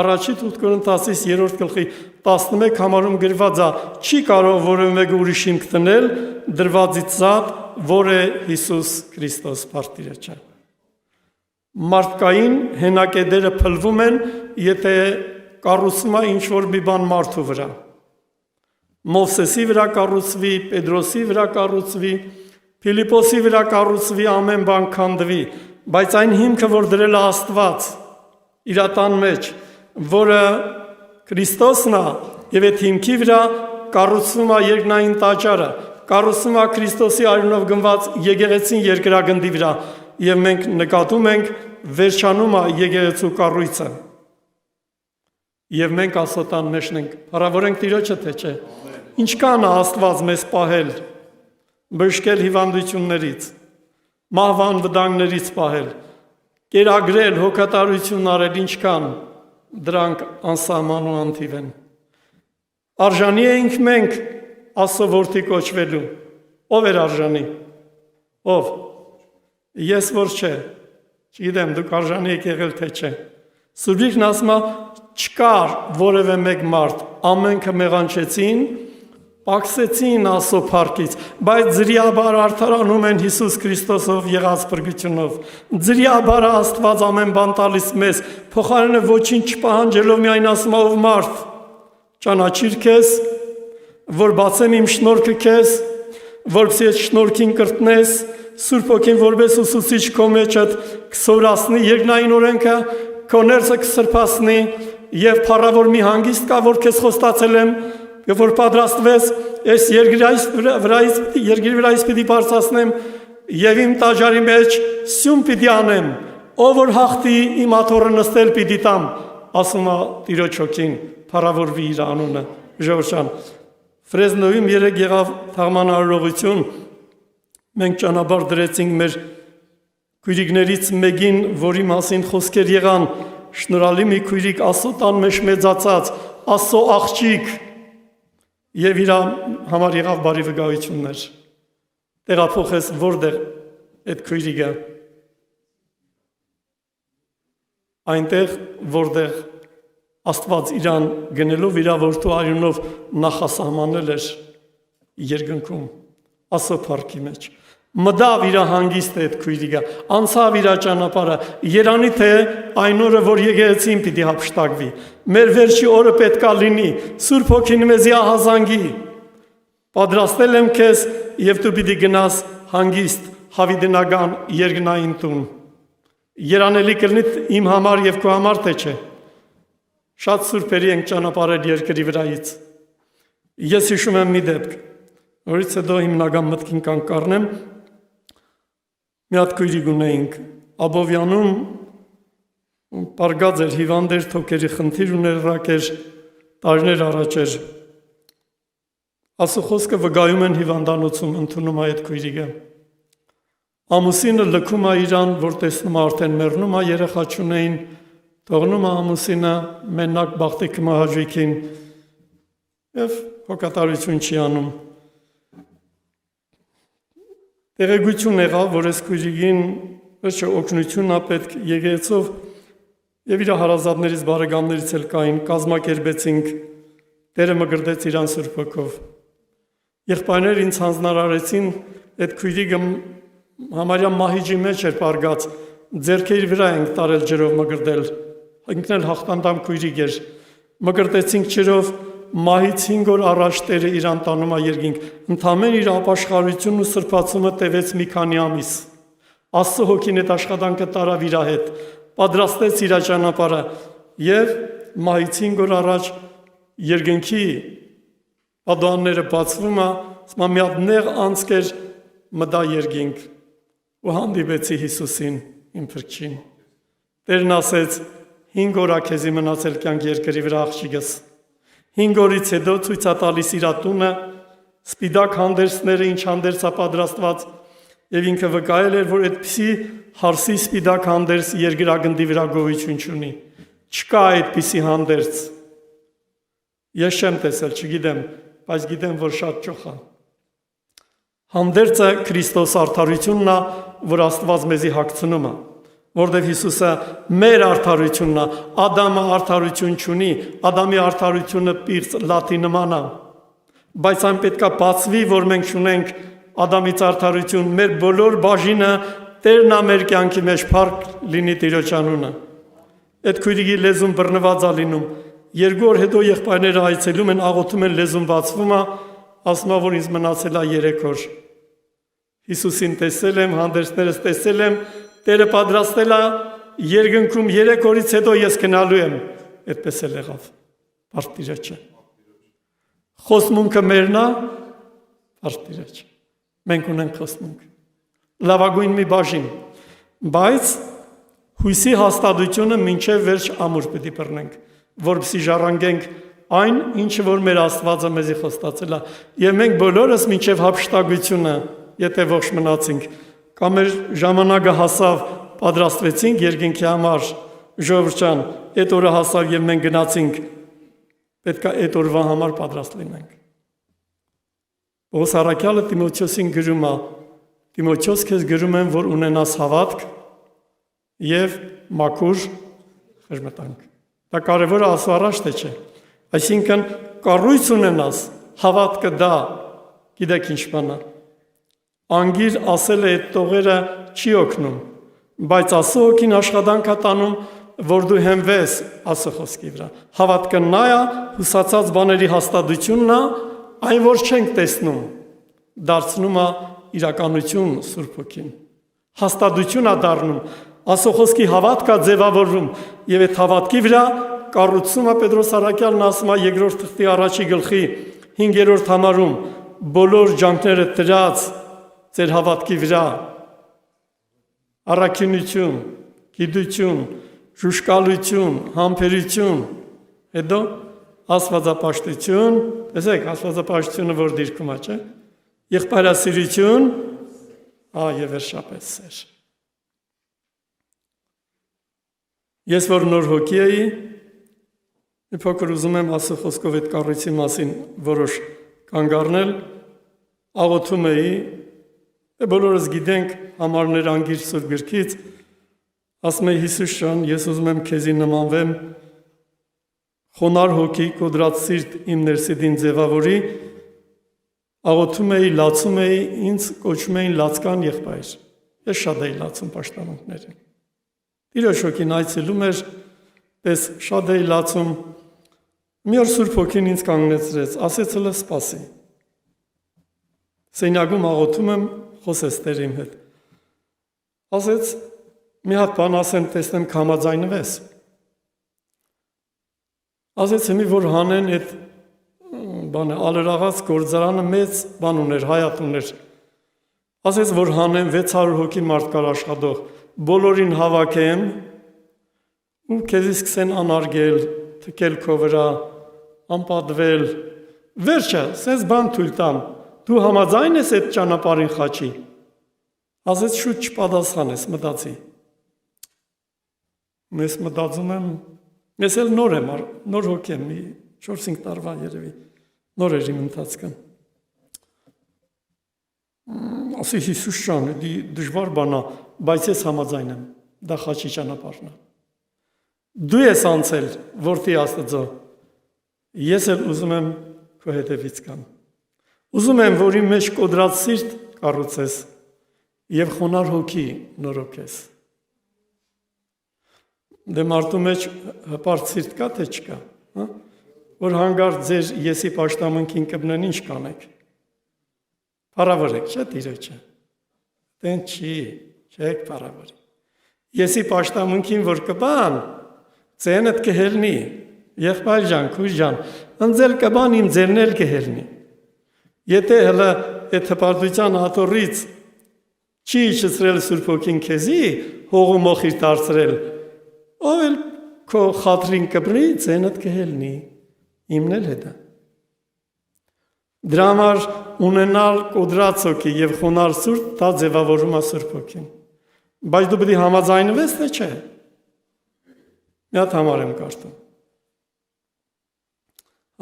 Առաջի թուղթ Կորինթացիս 3-րդ գլխի 11 համարում գրված է. չի կարող որևէ մեկը ուրիշ հիմք դնել դրվածից զատ, որ է Հիսուս Քրիստոս Փարթիրը չէ։ Մարդկային հենակետերը փլվում են, եթե կառուցվում է ինչ որ մի բան մարդու վրա։ Մովսեսի վրա կառուցվի, Պետրոսի վրա կառուցվի, Փիլիպոսի վրա կառուցվի, ամեն բան քանդվի, բայց այն հիմքը, որ դրել է Աստված իր տան մեջ, որը Քրիստոսն է, եւ այդ հիմքի վրա կառուցվում է երկնային տաճարը, կառուցվում է Քրիստոսի արյունով գնված եկեղեցին երկրագնդի վրա, եւ մենք նկատում ենք վերջանում է եկեղեցու կառույցը։ Եվ մենք Աստծոն մեջն ենք, փառավորենք Տիրոջը, թե չէ։ Ինչքան է Աստված մեզ պահել, բժշկել հիվանդություններից, մահվան վտանգներից պահել, կերակրել, հոգատարություն արել, ինչքան դրանք անսահման ու անթիվ են։ Արժանի ենք մենք Աստծո որդի կոչվելու։ Ով էր արժանի։ Ով։ Ես որ չէ, չգիտեմ դուք արժանի եք եղել թե չէ։ Սուրբիկն ասում է, չկար որևէ մեկ մարդ, ամենքը մեղանչեցին, պակսեցին Աստծո փառքից, բայց ձրիաբար արդարանում են Հիսուս Քրիստոսով եղած փրկությունով։ Ձրիաբար Աստված ամեն բան տալիս մեզ, փոխարենը ոչինչ չպահանջելով միայն ասում ով մարդ, ճանաչիր քեզ, որ բացեմ իմ շնորհքը քեզ, որպեսզի այդ շնորհքին կրտնես, Սուրբ Հոգին որպես ուսուցիչ քո մեջդ կսովորացնի երկնային օրենքը, քո ներսը կսրբացնի եւ փառավոր մի հանգիստ կա, որ քեզ խոստացել եմ, եւ որ պատրաստվես, այս երկրի վրայից պիտի բարձրացնեմ եւ իմ տաճարի մեջ սյուն պիտի անեմ, ով որ հաղթի իմ աթոռը նստել պիտի տամ, ասում է Տիրոջ հոգին, փառավորվի իր անունը, ժողովրդան։ Ֆրեզնոյում երեք եղավ թաղմանարարողություն, մենք ճանապարհ դրեցինք մեր քույրիկներից մեկին, որի մասին խոսքեր եղան, շնորհալի մի քույրիկ Աստծո տան մեջ մեծացած, Աստծո աղջիկ, եւ իր համար եղավ բարի վկայություններ։ Տեղափոխես որտեղ այդ քույրիկը, այնտեղ որտեղ Աստված իրան գնելով իր որդու արյունով նախասահմանել էր երկնքում, Աստծո փառքի մեջ։ Մտավ իր հանգիստ այդ քույրիկը, անցավ իր ճանապարհը, երանի թե այն օրը, որ եկեղեցին պիտի հափշտակվի, մեր վերջի օրը պետքա լինի, Սուրբ Հոգին մեզի ահազանգի, պատրաստել եմ քեզ եւ դու պիտի գնաս հանգիստ հավիտենական երկնային տուն։ Երանելի կլինի իմ համար եւ քո համար թե չէ։ Շատ սուրբերի ենք ճանապարհել երկրի վրայից։ Ես հիշում եմ մի դեպք, որից հետո հիմնական մտքին կանգառնեմ։ Մի հատ քույրիկ ունեինք Աբովյանում, պարգած էր, հիվանդ էր, թոքերի խնդիր ուներ, ռակ էր, տարիներ առաջ էր։ Աստծո խոսքը վկայում են հիվանդանոցում ընդունում է այդ քույրիկը։ Ամուսինը լքում է իրան, որ տեսնում է արդեն մեռնում է, երեխա չունեին, թողնում է ամուսինը մենակ բախտիկ մահաճույքին եւ հոգատարություն չի անում։ Տեղեկություն եղավ, որ այս քույրիկին վերջը օգնություն է պետք եկեղեցով եւ իր հարազատներից բարեկամներից էլ կային, կազմակերպեցինք, Տերը մգրտեց իրան Սուրբ Հոգով։ Եղբայրներ ինձ հանձնարարեցին, այդ քույրիկը համարյա մահիճի մեջ էր պարգած, ձեռքերի վրա ենք տարել ջրով մգրտել, ինքն էլ հաղթանդամ քույրիկ էր, մգրտեցինք ջրով, մահից 5 օր առաջ Տերը իրան տանում է երկինք, ընդամենը իր ապաշխարությունն ու սրբացումը տևեց մի քանի ամիս։ Աստծո Հոգին այդ աշխատանքը տարավ իր հետ, պատրաստեց իր ճանապարհը եւ մահից 5 օր առաջ երկինքի ադոանները բացվում է, ասում մի հատ նեղ անցքեր մտա երկինք ու հանդիպեցի Հիսուսին, իմ փրկչին։ Տերն ասեց. 5 օր քեզի մնացել կյանք երկրի վրա աղջիկս։ 5 օրից հետո ցույց է տալիս իր տունը, սպիտակ հանդերձները, ինչ հանդերձ է պատրաստված, եւ ինքը վկայել էր, որ այդպիսի հարսի սպիտակ հանդերձ երկրագնդի վրա գոյություն չունի։ Չկա այդպիսի հանդերձ։ Ես չեմ տեսել, չգիտեմ, բայց գիտեմ, որ շատ ճոխ է։ Հանդերձը Քրիստոս արդարությունն է, որ Աստված մեզի հագցնում է, որտեղ Հիսուսը մեր արդարությունն է, Ադամը արդարություն չունի, Ադամի արդարությունը պիղծ լաթի նման է, բայց այն պետք է բացվի, որ մենք չունենք Ադամից արդարություն, մեր բոլոր բաժինը Տերն է մեր կյանքի մեջ, փառք լինի Տիրոջ անունը։ Այդ քույրիկի լեզուն բռնված է լինում, 2 օր հետո եղբայրները այցելում են, աղոթում են, լեզուն բացվում է, ասում է, որ ինձ մնացել է 3 օր։ Հիսուսին տեսել եմ, հանդերձներս տեսել եմ, Տերը պատրաստել է երկնքում 3 օրից հետո ես գնալու եմ, այդպես էլ եղավ։ Փառք Տիրոջը։ Խոստմունքը մերն է, փառք Տիրոջը։ Մենք ունենք խոստմունք։ Լավագույն մի բաժին, բայց հույսի հաստատությունը մինչև վերջ ամուր պիտի բռնենք, որպեսզի ժառանգենք այն, ինչը որ մեր Աստվածը մեզի խոստացել է, եւ մենք բոլորս մինչև հափշտակությունը, եթե ողջ մնացինք, կամ մեր ժամանակը հասավ, պատրաստվեցինք երկինքի համար, ժողովրդյան, այդ օրը հասավ եւ մենք գնացինք, պետք է այդ օրվա համար պատրաստ լինենք։ Պողոս առաքյալը Տիմոթեոսին գրում է. Տիմոթեոս, քեզ գրում եմ, որ ունենաս հավատք եւ մաքուր խրմտանք։ Դա կարևոր է ասու առաջ թե չէ։ Այսինքն կառույց ունենաս, հավատքը դա, գիտեք ինչ բան է։ Անգիր ասել է այդ տողերը չի օգնում, բայց Աստծո Հոգին աշխատանք է տանում, որ դու հենվես Աստծո խոսքի վրա։ Հավատքը նա է, հուսացած բաների հաստատությունն է, այն որ չենք տեսնում, դարձնում է իրականություն Սուրբ Հոգին։ Հաստատություն է դառնում, Աստծո խոսքի հավատքը ձևավորվում եւ այդ հավատքի վրա կառուցում է Պետրոս առաքյալն ասում է 2-րդ թղթի 1-ի գլխի 5-րդ համարում բոլոր ջանքները դրած ձեր հավատքի վրա առաքինություն, գիտություն, ժուշկալություն, համբերություն, հետո աստվածապաշտություն, տեսեք, աստվածապաշտությունը որ դիրքում է, չէ՞, եղբայրասիրություն, եւ վերջապես սեր։ Ես որ նոր հոգի էի, մի փոքր ուզում եմ Աստծո խոսքով այդ կառույցի մասին որոշ կանգ առնել, աղոթում էի, բոլորս գիտենք համարներ անգիր Սուրբ գրքից, ասում էի Հիսուս ջան, ես ուզում եմ քեզի նմանվեմ, խոնար հոգի, կոդրած սիրտ իմ ներսիդին ձևավորի, աղոթում էի, լացում էի, ինձ կոչում էին լացկան եղբայր, ես շատ էի լացում պաշտամունքներին, Տիրոջ հոգին այցելում էր, պես շատ էի լացում, մի օր Սուրբ հոգին ինձ կանգնեցրեց, ասեց հլը սպասի, սենյակում աղոթում եմ, խոսեց Տեր իմ հետ, ասեց մի հատ բան ասեմ, տեսնեմ կհամաձայնվես, ասեց հիմի որ հանեն այդ բանը ալերաղաց գործարանը մեծ բան ուներ, հայատ ուներ, ասեց որ հանեն 600 հոգի մարդ կար աշխատող, բոլորին հավաքեմ ու քեզի սկսեն անարգել, թքել քո վրա, անպատվել, վերջը, սենց բան թույլ տամ, դու համաձայն ես այդ ճանապարհին խաչի, ասեց շուտ չպատասխանես, մտածի, ես մտածում եմ, ես էլ նոր եմ, նոր հոգի եմ, 4-5 տարվա երևի, նոր էր իմ ընթացքը, ասի Հիսուս ջան, դժվար բան է, բայց ես համաձայն եմ, դա խաչի ճանապարհն է, դու ես անցել, որդի Աստծո, ես էլ ուզում եմ քո հետևից գամ, ուզում եմ, որ իմ մեջ կոդրած սիրտ կառուցես եւ խոնար հոգի նորոգես, դե մարդու մեջ հպարտ սիրտ կա թե չկա, որ հանգարտ ձեր եսի պաշտամունքին կբնեն ինչ կանեք, փառավորեք, չէ Տիրոջը, դեն չի, չեք փառավորի, եսի պաշտամունքին որ կբան, ձենդ կհելնի, եղբայր ջան, քույր ջան, ընձել կբան իմ ձերն էլ կհելնի, եթե հլը այդ հպարտության աթոռից չի իջեցրել Սուրբ Հոգին քեզի, հողու մոխիր դարձրել, ով էլ քո խաթրին կբրի, ձենդ կհելնի, իմն էլ հետը։ Դրա համար ունենալ կոդրած հոգի եւ խոնար սուրտ, դա ձևավորում է Սուրբ Հոգին։ Բայց դու պետք է համաձայնվես, թե չէ։ Մի հատ համար եմ կարդում։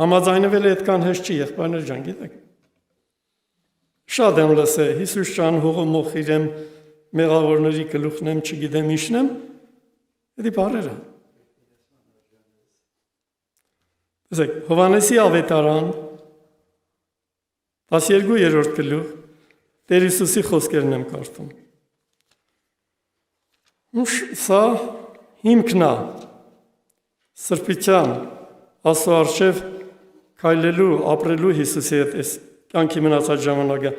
Համաձայնվել այդքան հեշտ չի, եղբայրներ ջան, գիտեք։ Շատ եմ լսել, Հիսուս ջան, հողը մոխիրեմ, մեղավորների գլուխն եմ, չգիտեմ ինչն եմ, դա բառերը։ Տեսեք, Հովհաննեսի ավետարան 12-րդ գլուխ Տեր Հիսուսի խոսքերն եմ կարդում։ Սա հիմքն է սրբության Աստծո առջև քայլելու, ապրելու Հիսուսի հետ այս կյանքի մնացած ժամանակը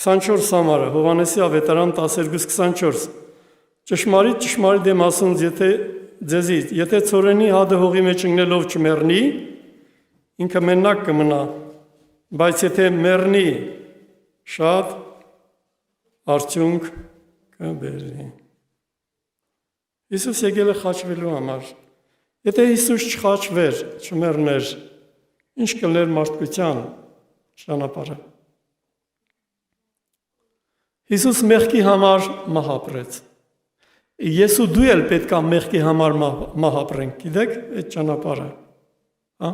24 համարը Հովհաննեսի ավետարան 12-24 Ճշմարիտ եմ ասում ձեզի, եթե ցորենի հադը հողի մեջ ընկնելով չմեռնի, ինքը մենակ կմնա, բայց եթե մեռնի, շատ արդյունք կբերի։ Հիսուս եկել է խաչվելու համար։ Եթե Հիսուս չխաչվեր, չմեռներ, ինչ կլներ մարդկության ճանապարհը։ Հիսուս մեղքի համար մահ ապրեց։ Ես ու դու էլ պետք է մեղքի համար մահ ապրենք, գիտեք, այդ ճանապարհը։ Հա?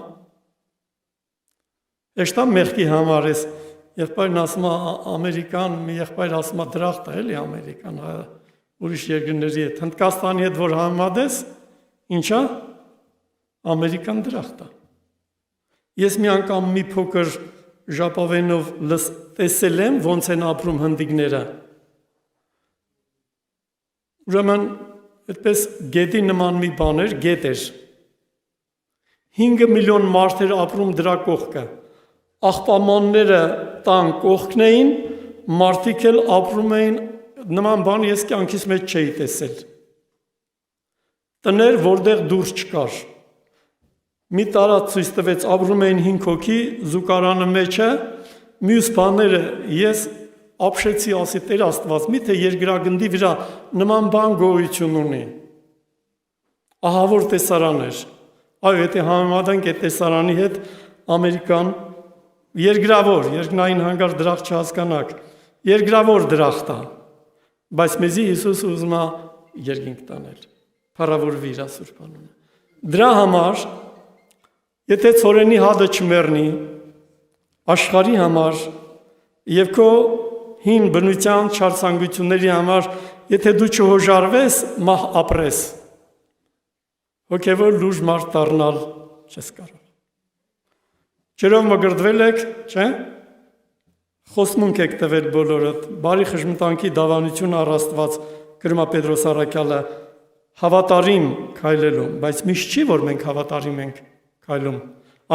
Էստա մեղքի համար ես եղբայրն ասում է Ամերիկան, մի եղբայր ասում է դրախտ է, էլի Ամերիկան, ուրիշ երկրների հետ, Հնդկաստանի հետ որ համեմատես, ինչա? Ամերիկան դրախտ է։ Ես մի անգամ մի փոքր ժապավենով տեսել եմ, ոնց են ապրում հնդիկները։ Ուրեմն, այդպես գետի նման մի բան էր, գետ էր։ 5 միլիոն մարդ էր ապրում դրա կողքը։ Աղբամանները տան կողքն էին, մարդիկ էլ ապրում էին, նման բան ես կյանքիս մեջ չէի տեսել։ Տներ, որտեղ դուրս չկար։ Մի տարած ցույց տվեց, ապրում էին 5 հոգի, զուգարանը մեջը, մյուս բաները ես ապշեցի, ասի Տեր Աստված, միթե երկրագնդի վրա նման բան գոյություն ունի։ Ահա որ տեսարան էր։ Այո, եթե համեմատենք այդ տեսարանի հետ Ամերիկան երկրավոր, երկնային հանգար դրախտ չհասկանաք, երկրավոր դրախտ է, բայց մեզի Հիսուսը ուզում է երկինք տանել, փառավորվի իր Սուրբ անունը։ Դրա համար, եթե ցորենի հադը չմեռնի, աշխարհի համար եւ քո հին բնության չարցանկությունների համար, եթե դու չհոժարվես, մահ ապրես, հոգևոր լուրջ մարդ դառնալ չես կարող։ Ջերով մգրդվել եք, չէ՞։ Խոսմունք եք տվել բոլորդ, բարի խժմտանքի դավանություն առ Աստված, գրում է Պետրոս առաքյալը, հավատարիմ քայլելու, բայց միշտ չի, որ մենք հավատարիմ ենք քայլում։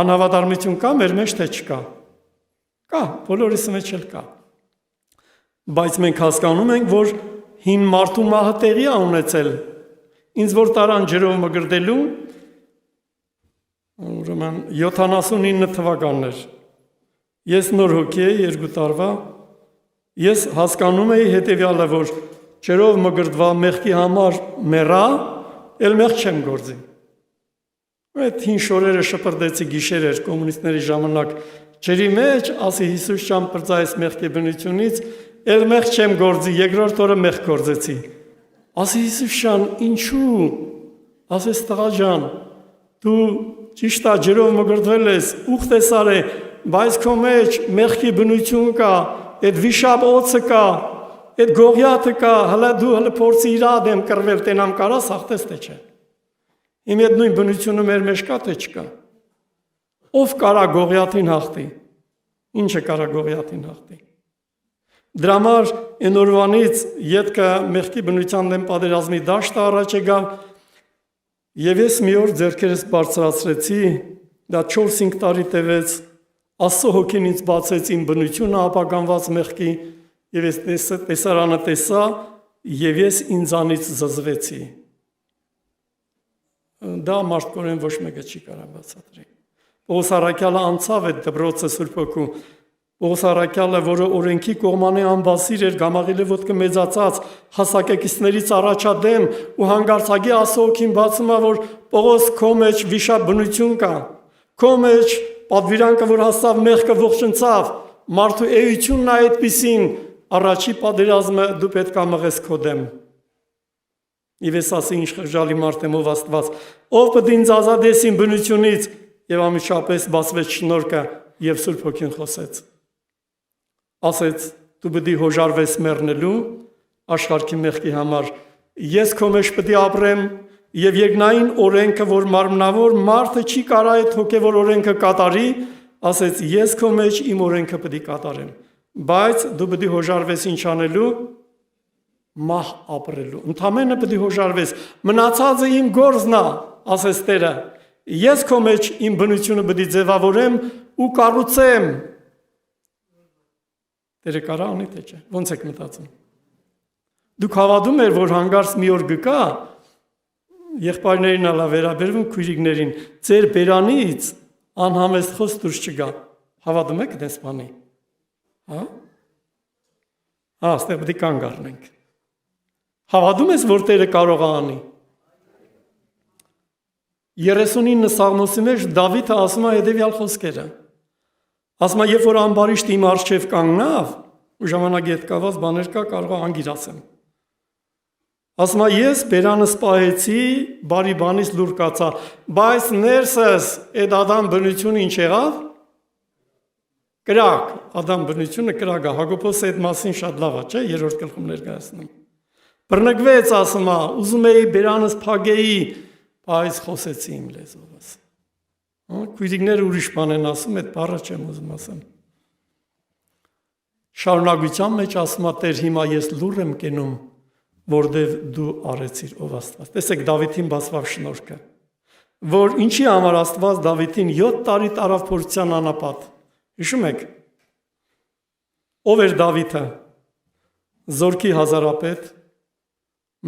Անհավատարմություն կա մեր մեջ, թե չկա։ Կա, բոլորիս մեջ էլ կա։ Բայց մենք հասկանում ենք, որ հին մարդու մահը տեղի է ունեցել։ Ինձ որ տարան ջրով մգրդելու, ուրեմն 79 թվականներ։ Ես նոր հոգի էի 2 տարվա, ես հասկանում էի հետևյալը, որ ջրով մգրդվա մեղքի համար մեռա, էլ մեղք չեմ գործի։ Այդ հին շորերը շպրտեցի գիշեր էր կոմունիստների ժամանակ, ջրի մեջ, ասի Հիսուս ճամ պրծայես մեղքի բնությունից, էլ մեղք չեմ գործի, երկրորդ օրը մեղք գործեցի։ Ասի Հիսուս ճան, ինչու, ասես տղա ջան, դու ճիշտ է ջրով մգրդվել ես, ուխտ ես արել, բայց քո մեջ մեղքի բնություն կա, այդ վիշապ օծը կա, այդ գողյաթը կա, հələ դու հələ փորձի իր ադեմ կռվել տենամ կարաս հաղթես թե չէ։ Իմ այդ նույն բնությունը մեր մեջ կա թե չկա։ Ով կարա գողյաթին հաղթի։ Ինչը կարա գողյաթին հաղթի։ Դրա համար այն օրվանից ետքը մեղքի բնության դեմ պատերազմի դաշտը առաջ եկավ եւ ես մի օր ձեռքերս բարձրացրեցի, դա 4-5 տարի տևեց, Աստծո հոգին ինձ բացեց իմ բնությունը ապականված մեղքի եւ ես տեսարանը տեսա եւ ես ինձանից զզվեցի։ Դա մարդկորեն ոչ մեկը չի կարող բացատրել։ Պողոս առաքյալը անցավ այդ դպրոցը Սուրբ Հոգու։ Պողոս առաքյալը, որը օրենքի կողմանի անբասիր էր, գամաղիլը ոտքը մեծացած, հասակակիցներից առաջադեմ ու հանգարցակի Աստծո հոգին բացում է, որ Պողոս քո մեջ վիշապ բնություն կա, քո մեջ պատվիրանքը, որ հաստավ մեղքը ողջնցավ, մարդու էությունն է այդպիսին, առաջի պատերազմը դու պետք է մղես քո դեմ։ Եվ ես ասի ինչ խժալի մարդ եմ ով Աստված, ով պետք ինձ ազատես իմ բնությունից, եւ ամիջապես բացվեց շնորհքը եւ Սուրբ Հոգին խոսեց։ Ասեց դու պետք է հոժարվես մեռնելու աշխարհի մեղքի համար, ես քո մեջ պետք է ապրեմ եւ երկնային օրենքը, որ մարմնավոր մարդը չի կարող այդ հոգեվոր օրենքը կատարի, ասեց ես քո մեջ իմ օրենքը պետք է կատարեմ, բայց դու պետք է հոժարվես ինչ անելու, մահ ապրելու, ընդամենը պետք է հոժարվես, մնացածը իմ գործն է, ասեց Տերը, ես քո մեջ իմ բնությունը պետք է ձևավորեմ ու կառուցեմ։ Տերը կարա անի թե չէ, ոնց եք մտածում։ Դուք հավատում եք, որ հանգարց մի օր գկա, եղբայրներին ալա վերաբերվում քույրիկներին, ձեր բերանից անհամեստ խոսք դուրս չգա։ Հավատում եք դες բանի։ Հա? Այստեղ պետք է կանգ առնենք։ Հավատում ես, որ Տերը կարող է անի։ 39 Սաղմոսի մեջ Դավիթը ասում է հետևյալ խոսքերը։ Ասում է, երբ որ ամբարիշտ իմ առջև կանգնավ, ու ժամանակի հետ կապված բաներ կա, կարող է անգիր ասեմ։ Ասում է, ես բերանս պահեցի, բարի բանից լուր կացա, բայց ներսս այդ Ադամ բնությունը ինչ եղավ։ Կրակ, Ադամ բնությունը կրակ է, Հակոբոսը այդ մասին շատ լավ է, չէ՞, 3-րդ գլխում ներկայացնում։ Բռնկվեց, ասում է, ուզում էի բերանս փակեի, բայց խոսեցի իմ լեզվովս։ Քույրիկները ուրիշ բան են ասում, այդ բառը չեմ ուզում ասեմ։ Շարունակության մեջ ասում է Տեր, հիմա ես լուր եմ կենում, որտև դու արեցիր ով Աստված։ Տեսեք Դավիթին բացվավ շնորհքը, որ ինչի համար Աստված Դավիթին 7 տարի տարավ փորձության անապատ։ Հիշում եք։ Ով էր Դավիթը։ Զորքի հազարապետ,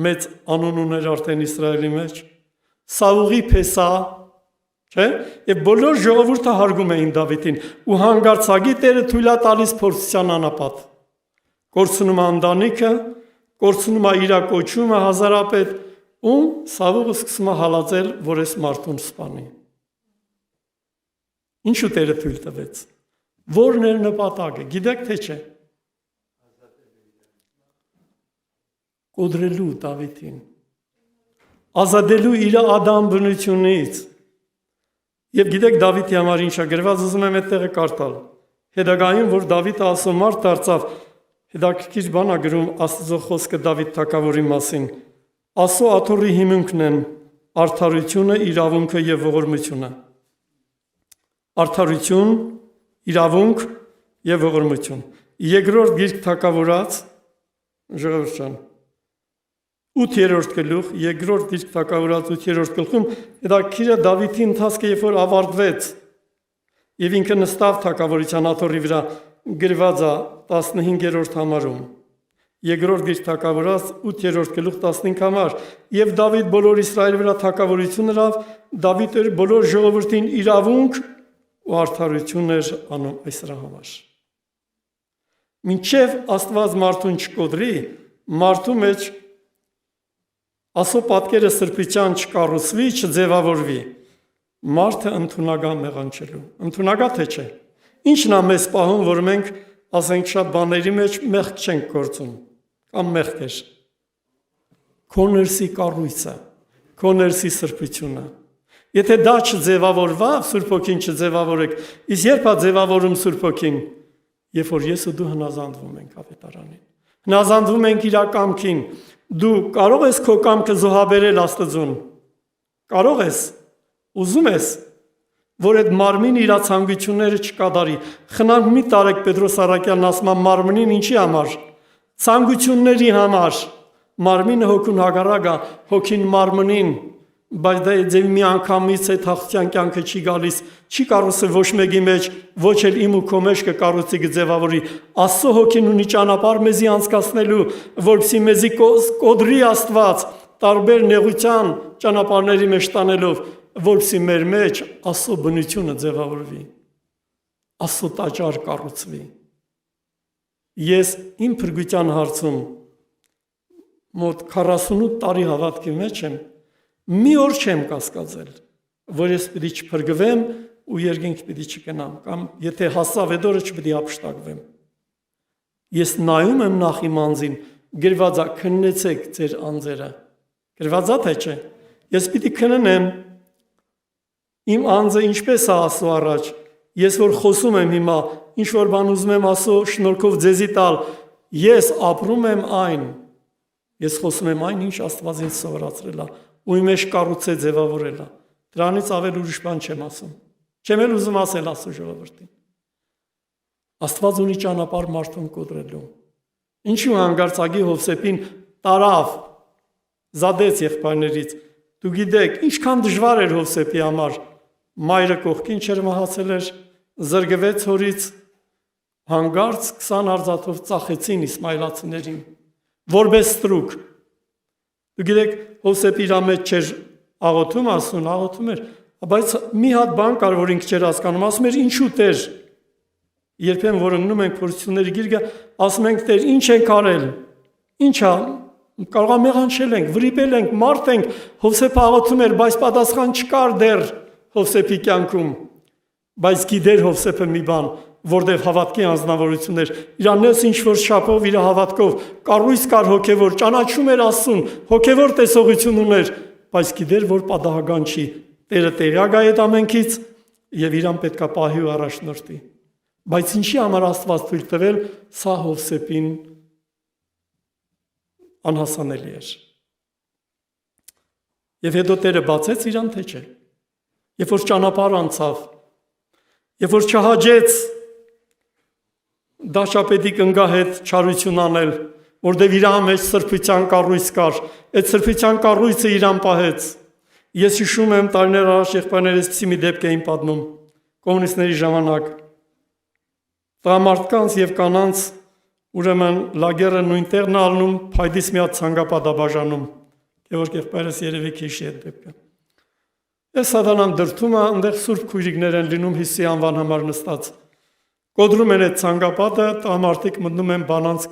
մեծ անուն ուներ արդեն Իսրայելի մեջ, Սաուղի փեսա, չէ՞, եւ բոլոր ժողովուրդը հարգում էին Դավիթին, ու հանգարցակի Տերը թույլ է տալիս փորձության անապատ։ կորցնում է ընտանիքը, կորցնում է իր կոչումը հազարապետ, ում Սավուղը սկսում է հալածել, որ այս մարդուն սպանի։ Ինչու Տերը թույլ տվեց։ Որն էր նպատակը, գիտեք թե չէ։ Կոդրելու Դավիթին, ազատելու իր Ադամ բնությունից։ Եվ գիտեք Դավիթի համար ինչա գրված, ուզում եմ այդտեղը կարդալ։ Հետագայում, որ Դավիթը ասոմարդ դարձավ, հետաքրքիր բան է գրում Աստծո խոսքը Դավիթ թագավորի մասին։ Ասո աթոռի հիմունքն են արդարությունը, իրավունքը եւ ողորմությունը։ Արդարություն, իրավունք եւ ողորմություն։ Երկրորդ գիրք թագավորած ժողովուրդ ջան 8-րդ գլուխ, երկրորդ գիրք թագավորած 8-րդ գլխում հետաքրքիրը Դավիթի ընթացքը երբ որ ավարտվեց եւ ինքը նստավ թագավորության աթոռի վրա գրված է 15-րդ համարում։ Երկրորդ գիրք թագավորած 8-րդ գլուխ 15 համար եւ Դավիթ բոլոր Իսրայելի վրա թագավորություն հրավ, Դավիթ էր բոլոր ժողովրդին իրավունք ու արդարություն էր անում այս դրա համար։ Մինչև Աստված մարդուն չկոդրի, մարդու մեջ ասո պատկերը սրբության չկառուցվի, չձևավորվի, մարդը ընդունական մեղանչելու, ընդունակա թե չէ։ Ինչն է մեզ պահում, որ մենք ասենք շատ բաների մեջ մեղք չենք գործում, կամ մեղք էր։ Քո ներսի կառույցը, քո ներսի սրբությունը։ Եթե դա չձևավորվա, Սուրբ Հոգին չձևավորեք, իսկ երբ է ձևավորում Սուրբ Հոգին, երբ որ ես ու դու հնազանդվում ենք ավետարանին, հնազանդվում ենք իր կամքին, դու կարող ես քո կամքը զոհաբերել Աստծուն, կարող ես, ուզում ես, որ այդ մարմին իր ցանկությունները չկատարի։ Խնամք մի տարեք Պետրոս Արաքյանն ասում է մարմնին ինչի համար, ցանկությունների համար, մարմինը հոգուն հագարակ է, հոգին մարմնին, բայց դա ձեւ մի անգամից այդ հաղթյան կյանքը չի գալիս, չի կառուցել ոչ մեկի մեջ, ոչ էլ իմ ու քո մեջ կկառուցի կձևավորի։ Աստծո հոգին ունի ճանապարհ մեզի անցկացնելու, որպեսզի մեզի կոդրի Աստված տարբեր նեղության ճանապարհների մեջ տանելով, որպեսզի մեր մեջ Աստծո բնությունը ձևավորվի, Աստծո տաճար կառուցվի։ Ես իմ փրկության հարցում մոտ 48 տարի հավատքի մեջ եմ, մի օր չեմ կասկածել, որ ես պիտի չփրկվեմ ու երկինք պիտի չգնամ, կամ եթե հասավ այդ օրը չպիտի ապշտակվեմ։ Ես նայում եմ նախ իմ անձին, գրված է քննեցեք ձեր անձերը։ Գրված է թե չէ։ Ես պիտի քննեմ իմ անձը ինչպես է Աստծո առաջ։ Ես որ խոսում եմ հիմա, ինչ որ բան ուզում եմ Աստծո շնորհքով ձեզի տալ, ես ապրում եմ այն։ Ես խոսում եմ այն, ինչ Աստված ինձ սովորացրել է, ու իմ մեջ կառուցել ձևավորել է։ Դրանից ավել ուրիշ բան չեմ ասում։ Չեմ էլ ուզում ասել Աստծո ժողովրդին։ Աստված ունի ճանապարհ մարդուն կոտրելու։ Ինչու հանգարցակի Հովսեփին տարավ, զադեց եղբայրներից։ Դու գիտեք, ինչքան դժվար էր Հովսեփի համար։ Մայրը կողքին չէր մահացել էր, զրկվեց հորից, հանգարց 20 արծաթով ծախեցին իսմայլացիներին, որպես ստրուկ։ Դու գիտեք, Հովսեփի իր մեջ չէր աղոթում, ասում, աղոթում էր, բայց մի հատ բան կար, որ ինքը չէր հասկանում, ասում էր ինչու Տեր։ Երբեմն որ ընկնում ենք փորձությունների գիրկը, ասում ենք Տեր, ինչ ենք արել։ Ինչա, կարող է մեղանչել ենք, վրիպել ենք, մարդ ենք։ Հովսեփը աղոթում էր, բայց պատասխան չկար դեռ Հովսեփի կյանքում։ Բայց գիտեր Հովսեփը մի բան, որտեղ հավատքի անձնավորություն էր, իրանես ինչ որ շապով իր հավատքով կառույց կար հոգևոր, ճանաչում էր Աստծուն, հոգևոր տեսողություն ուներ, բայց գիտեր, որ պատահական չի, Տերը տեղյակ է այդ ամենքից եւ իրան պետքա պահի ու առաջնորդի։ Բայց ինչի համար Աստված թույլ տվել, սա Հովսեփին անհասանելի էր։ Եվ հետո Տերը բացեց իրան թե չէ։ Երբ որ ճանապարհ անցավ, երբ որ չհաջեց Դաշապետի կնգա հետ չարություն անել, որտեղ իր մեջ սրբության կառույց կար, այդ սրբության կառույցը իրան պահեց։ Ես հիշում եմ տարիներ առաջ եղբայրներս մի դեպք էին պատմում կոմունիստների ժամանակ։ Տղամարդկանց եւ կանանց ուրեմն լագերը նույն տեղն ալնում, փայդից մի հատ ցանկապատ բաժանում։ Գևորգ եղբայրս երևի քիշի այդ դեպքը։ Այս սատանան դրթում է, այնտեղ սուրբ քույրիկներ են լինում Հիսուսի անվան համար նստած։ Կոդրում են այդ ցանկապատը, տղամարդիկ մտնում են բանանց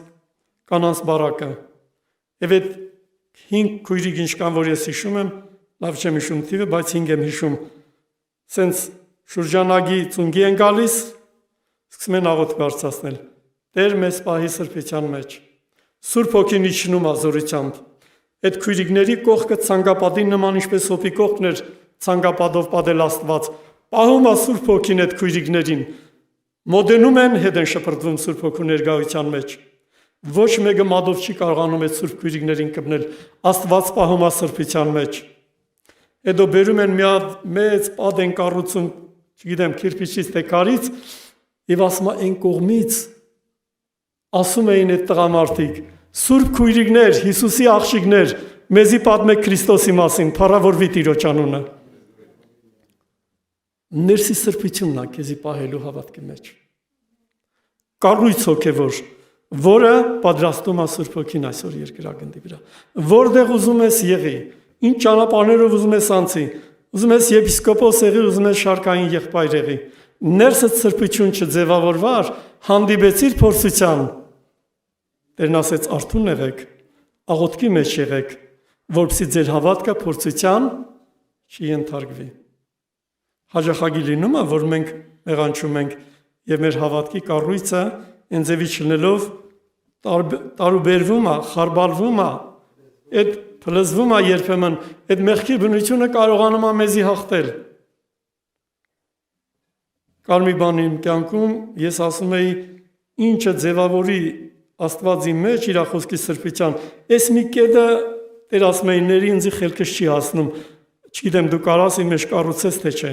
կանանց բարակը։ Եվ այդ 5 քույրիկ ինչքան որ ես հիշում եմ, լավ չեմ հիշում թիվը, բայց 5 եմ հիշում։ Սենց շուրջանագի ծունգի են գալիս, սկսում են աղոթք բարձրացնել։ Տեր մեզ պահի սրբության մեջ։ Սուրբ Հոգին իջնում ազորությամբ։ Այդ քույրիկների կողքը ցանկապատի նման ինչպես հոպի կողքն էր ցանկապատով պատել Աստված։ Պահում է Սուրբ Հոգին այդ քույրիկներին։ Մոդենում են, հետ են շփրտվում Սուրբ Հոգու ներկայության մեջ։ Ոչ մեկը մատով չի կարողանում այդ Սուրբ քույրիկներին կպնել։ Աստված պահում է սրբության մեջ։ Հետո բերում են մի հատ մեծ պատ են կառուցում, չգիտեմ, քիրպիչից թե քարից, եւ ասում է այն կողմից ասում էին այդ տղամարդիկ. Սուրբ քույրիկներ, Հիսուսի աղջիկներ, մեզի պատմեք Քրիստոսի մասին, փառավորվի Տիրոջ անունը։ Ներսի սրբությունն է քեզի պահելու հավատքի մեջ։ Կառույց հոգևոր, որը պատրաստում է Սուրբ Հոգին այսօր երկրագնդի վրա։ Որտեղ ուզում ես եղի, ինչ ճանապարհներով ուզում ես անցի, ուզում ես եպիսկոպոս եղի, ուզում ես շարքային եղբայր եղի, ներսդ սրբություն չձևավորվար, հանդիպեցիր փորձության։ Տերն ասեց արթուն եղեք, աղոթքի մեջ եղեք, որպեսզի ձեր հավատքը փորձության չի ենթարկվի։ Հաջախագի լինում է, որ մենք մեղանչում ենք եւ մեր հավատքի կառույցը ինձևի չլնելով տարուբերվում է, խարբալվում է, այդ փլզվում է երբեմն, այդ մեղքի բնությունը կարողանում է մեզի հաղթել։ Կար մի բան իմ կյանքում, ես ասում էի, ինչը ձևավորի Աստվածի մեջ իր խոսքի սրբության, այս մի կետը Տեր ասում է ների ինձ խելքս չի հասնում, չգիտեմ դու կարաս իմ մեջ կառուցես թե չէ։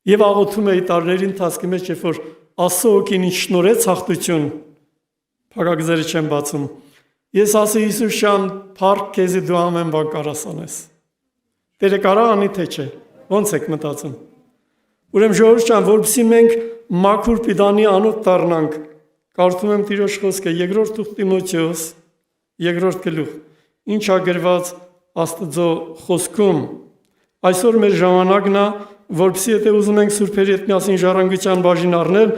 Եվ աղոթում էի տարիների ընթացքի մեջ, երբ որ Աստծո Հոգին ինձ շնորհեց հաղթություն, փակագծերը չեմ բացում։ Ես ասի Հիսուս շան, փառք քեզի դու ամեն բան կարաս անես։ Տերը կարա անի թե չէ։ Ոնց եք մտածում։ Ուրեմն ժողովուրդ ջան, որպեսզի մենք մաքուր պիտանի անոթ դառնանք, կարդում եմ Տիրոջ խոսքը 2-րդ Տիմոթեոս 2-րդ գլուխ, ինչ ա գրված Աստծո խոսքում։ Այսօր մեր ժամանակն է, որպեսզի եթե ուզում ենք սուրբերի հետ միասին ժառանգության բաժին առնել,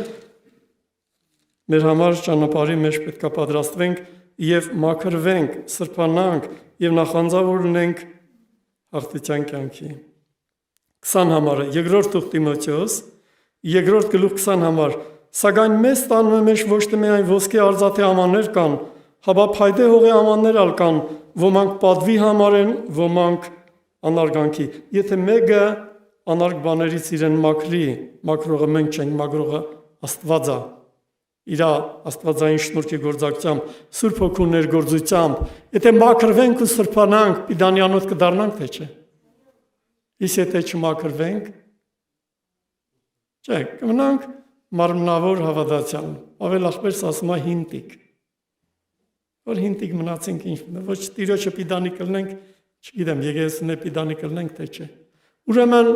մեր համար ճանապարհի մեջ պետք է պատրաստվենք եւ մաքրվենք, սրբանանք եւ նախանձավոր ունենք հաղթության կյանքի։ 20 համարը 2-րդ Տիմոթեոս 2-րդ գլուխ 20 համար, սակայն մեզ տանում է մեջ ոչ թե միայն ոսկե արծաթե ամաններ կան, հապա փայտե հողի ամաններ ալ կան, ոմանք պատվի համար են, ոմանք անարգանքի։ Եթե մեկը անարգ բաներից իրեն մաքրի, մաքրողը մենք չենք, մաքրողը Աստված է։ Իր աստվածային շնորհքի գործակցությամբ, Սուրբ Հոգու ներգործությամբ, եթե մաքրվենք ու սրբանանք, պիտանյանոտ կդառնանք թե չէ։ Իսկ եթե չմաքրվենք, չէ, կմնանք մարմնավոր հավատացյալ։ Ավել ախպերս ասում է հինտիկ։ Որ հինտիկ մնացինք ինչ, ոչ Տիրոջը պիտանի կլնենք, չգիտեմ, եկեղեցին պիտանի կլնենք թե չէ։ Ուրեմն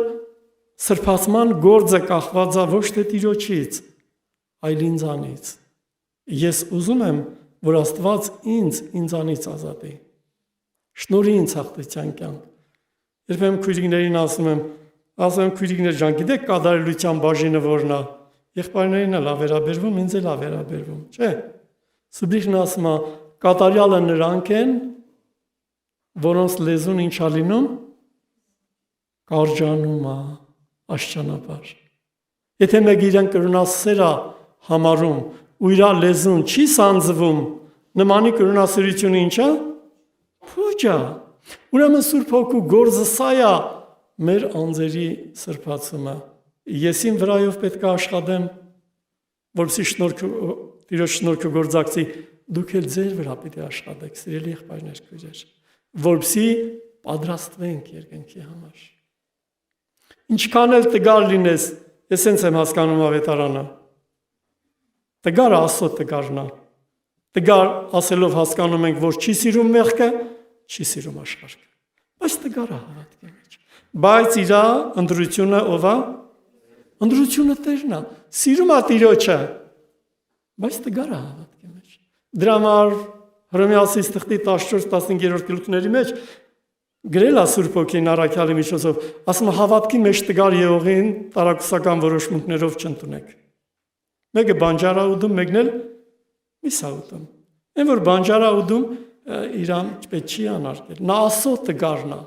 սրբացման գործը կախված է ոչ թե Տիրոջից, այլ ինձանից։ Ես ուզում եմ, որ Աստված ինձանից ազատի։ Շնորհի ինձ հաղթության կյանք։ Երբեմն քույրիկներին ասում եմ քույրիկներ ջան, գիտեք կատարելության բաժինը որն է։ Եղբայրներին էլ ավերաբերվում, ինձ էլ ավերաբերվում, չէ։ Սուբիխն ասում է, կատարյալը նրանք են, որոնց լեզուն ինչ է լինում, կարճանում է, աշճանաբար։ Եթե մեկ իրեն կրոնասեր է համարում ու իր լեզուն չի սանձվում, նմանի կրոնասերությունը ինչ է, փուջ է։ Ուրեմն Սուրբ Հոգու գործը սա է մեր անձերի սրբացումը։ Ես իմ վրայով պետք է աշխատեմ, որպեսզի Տիրոջ շնորհքը գործակցի, դուք էլ ձեր վրա պիտի աշխատեք, սիրելի եղբայրներ, քույրեր, որպեսզի պատրաստվենք երկնքի համար։ Ինչքան էլ տգար լինես, ես հենց եմ հասկանում ավետարանը։ Տգարը Աստծո տգարն է։ Տգար ասելով հասկանում ենք, որ չի սիրում մեղքը, չի սիրում աշխարհը։ Բայց տգարը հավատքի մեջ։ Բայց իր ընտրությունը ով է։ Ընտրությունը Տերն է, սիրում է Տիրոջը, բայց տգարը հավատքի մեջ։ Դրա համար Հռոմեացի թղթի 14-15-րդ գլուխների մեջ գրել է Սուրբ Հոգին առաքյալի միջոցով, ասում է հավատքի մեջ տգար եղողին տարակուսական որոշումներով չընդունեք։ Մեկը բանջար է ուտում, մեկն էլ միս է ուտում։ Այն որ բանջարա ուդում իրան պետք չի անարգել։ Նա Աստծո տղարն է,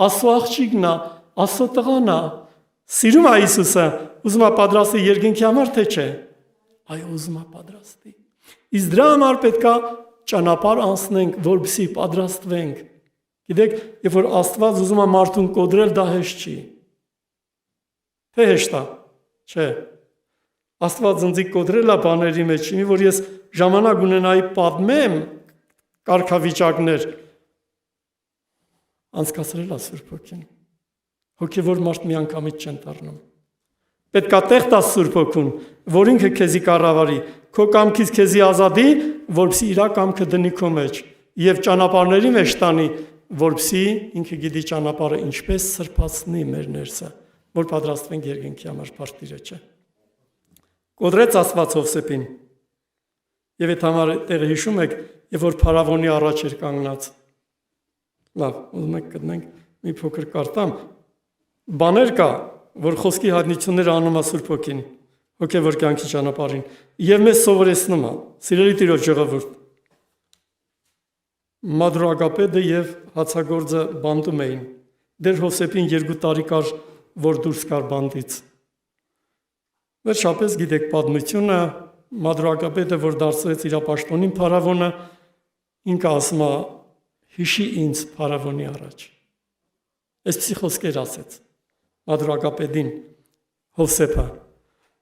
Աստծո աղջիկն է, Աստծո տղան է։ Սիրում է Հիսուսը, ուզում է պատրաստի երկինքի համար, թե չէ։ Այո, ուզում է պատրաստի։ Իսկ դրա համար պետք է ճանապարհ անցնենք, որպեսզի պատրաստվենք։ Գիտեք, երբ որ Աստված ուզում է մարդուն կոդրել, դա հեշտ չի։ Թե հեշտ է։ Չէ։ Աստված ինձ կոդրել է բաների մեջ, ինձ որ ես ժամանակ ունենայի պատմեմ կարգավիճակներ, անցկացրել է Սուրբ Հոգին։ Հոգևոր մարդ մի անգամից չեն դառնում։ Պետք է տեղ տաս Սուրբ Հոգուն, որ ինքը քեզի կառավարի, քո կամքից քեզի ազատի, որպեսզի իր կամքը դնի քո մեջ եւ ճանապարհների մեջ տանի, որպեսզի ինքը գիտի ճանապարհը ինչպես սրբացնի մեր ներսը, որ պատրաստվենք երկինքի համար Փարթիրը չէ։ Կոդրեց Աստված Հովսեփին։ Եվ այդ համար տեղը հիշում եք, երբ որ փարավոնի առաջ էր կանգնած։ Լավ, ուզում եք գտնենք մի փոքր կարտամ։ Բաներ կա, որ խոսքի հայտնությունները անում է Սուրբ Հոգին, հոգևոր կյանքի ճանապարհին, եւ մեզ սովորեցնում է, սիրելի Տիրոջ ժողովուրդ։ Մադրուհագապետը եւ հացագործը բանտում էին։ Դեր Հովսեփին 2 տարի կար, որ դուրս գար բանտից։ Վերջապես գիտեք պատմությունը, Մադրուհագապետը, որ դարձրեց իր պաշտոնին փարավոնը, ինքը ասում է. հիշի ինձ փարավոնի առաջ։ Այսպիսի խոսքեր ասեց Մադրուհագապետին Հովսեփը,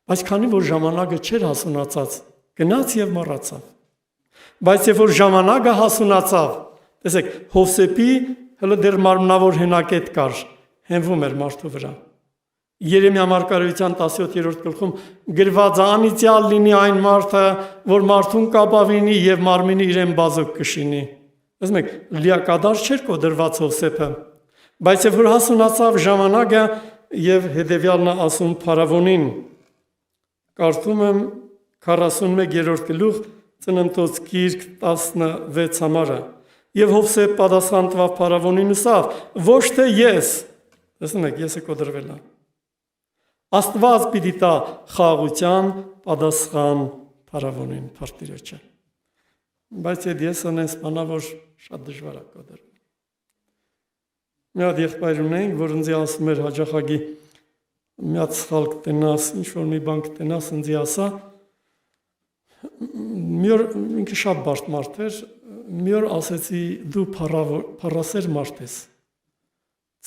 բայց քանի որ ժամանակը չէր հասունացած, գնաց եւ մոռացավ։ Բայց երբ որ ժամանակը հասունացավ, տեսեք, Հովսեփի հələ դեռ մարմնավոր հենակետ կար, հենվում էր մարդու վրա։ Երեմիա մարգարեության 17-րդ գլխում գրված է. անիծյալ լինի այն մարդը, որ մարդուն կապավինի եւ մարմինի իրեն բազուկ կշինի։ Ասում եք, լիակադար չէր կոդրված Հովսեփը, բայց երբ որ հասունացավ ժամանակը եւ հետեւյալն է ասում փարավոնին, կարդում եմ 41-րդ գլուխ Ծննդոց գիրք 16 համարը։ Եվ Հովսեփ պատասխան տվավ փարավոնին ասավ. ոչ թե ես, տեսնում եք, ես է կոդրվել եմ։ Աստված պիտի տա խաղաղության պատասխան փարավոնին, Փարթիրը չէ։ Բայց այդ ես անես բանա, որ շատ դժվար է կոդրել։ Մի հատ եղբայր ունենք, որ ինձ ասում էր հաջախագի մի հատ սխալ կտենաս, ինչ-որ մի բան կտենաս, ինձ ասա, մի օր ինքը շատ բարդ մարդ էր, մի օր ասեցի դու փառասեր մարդ ես,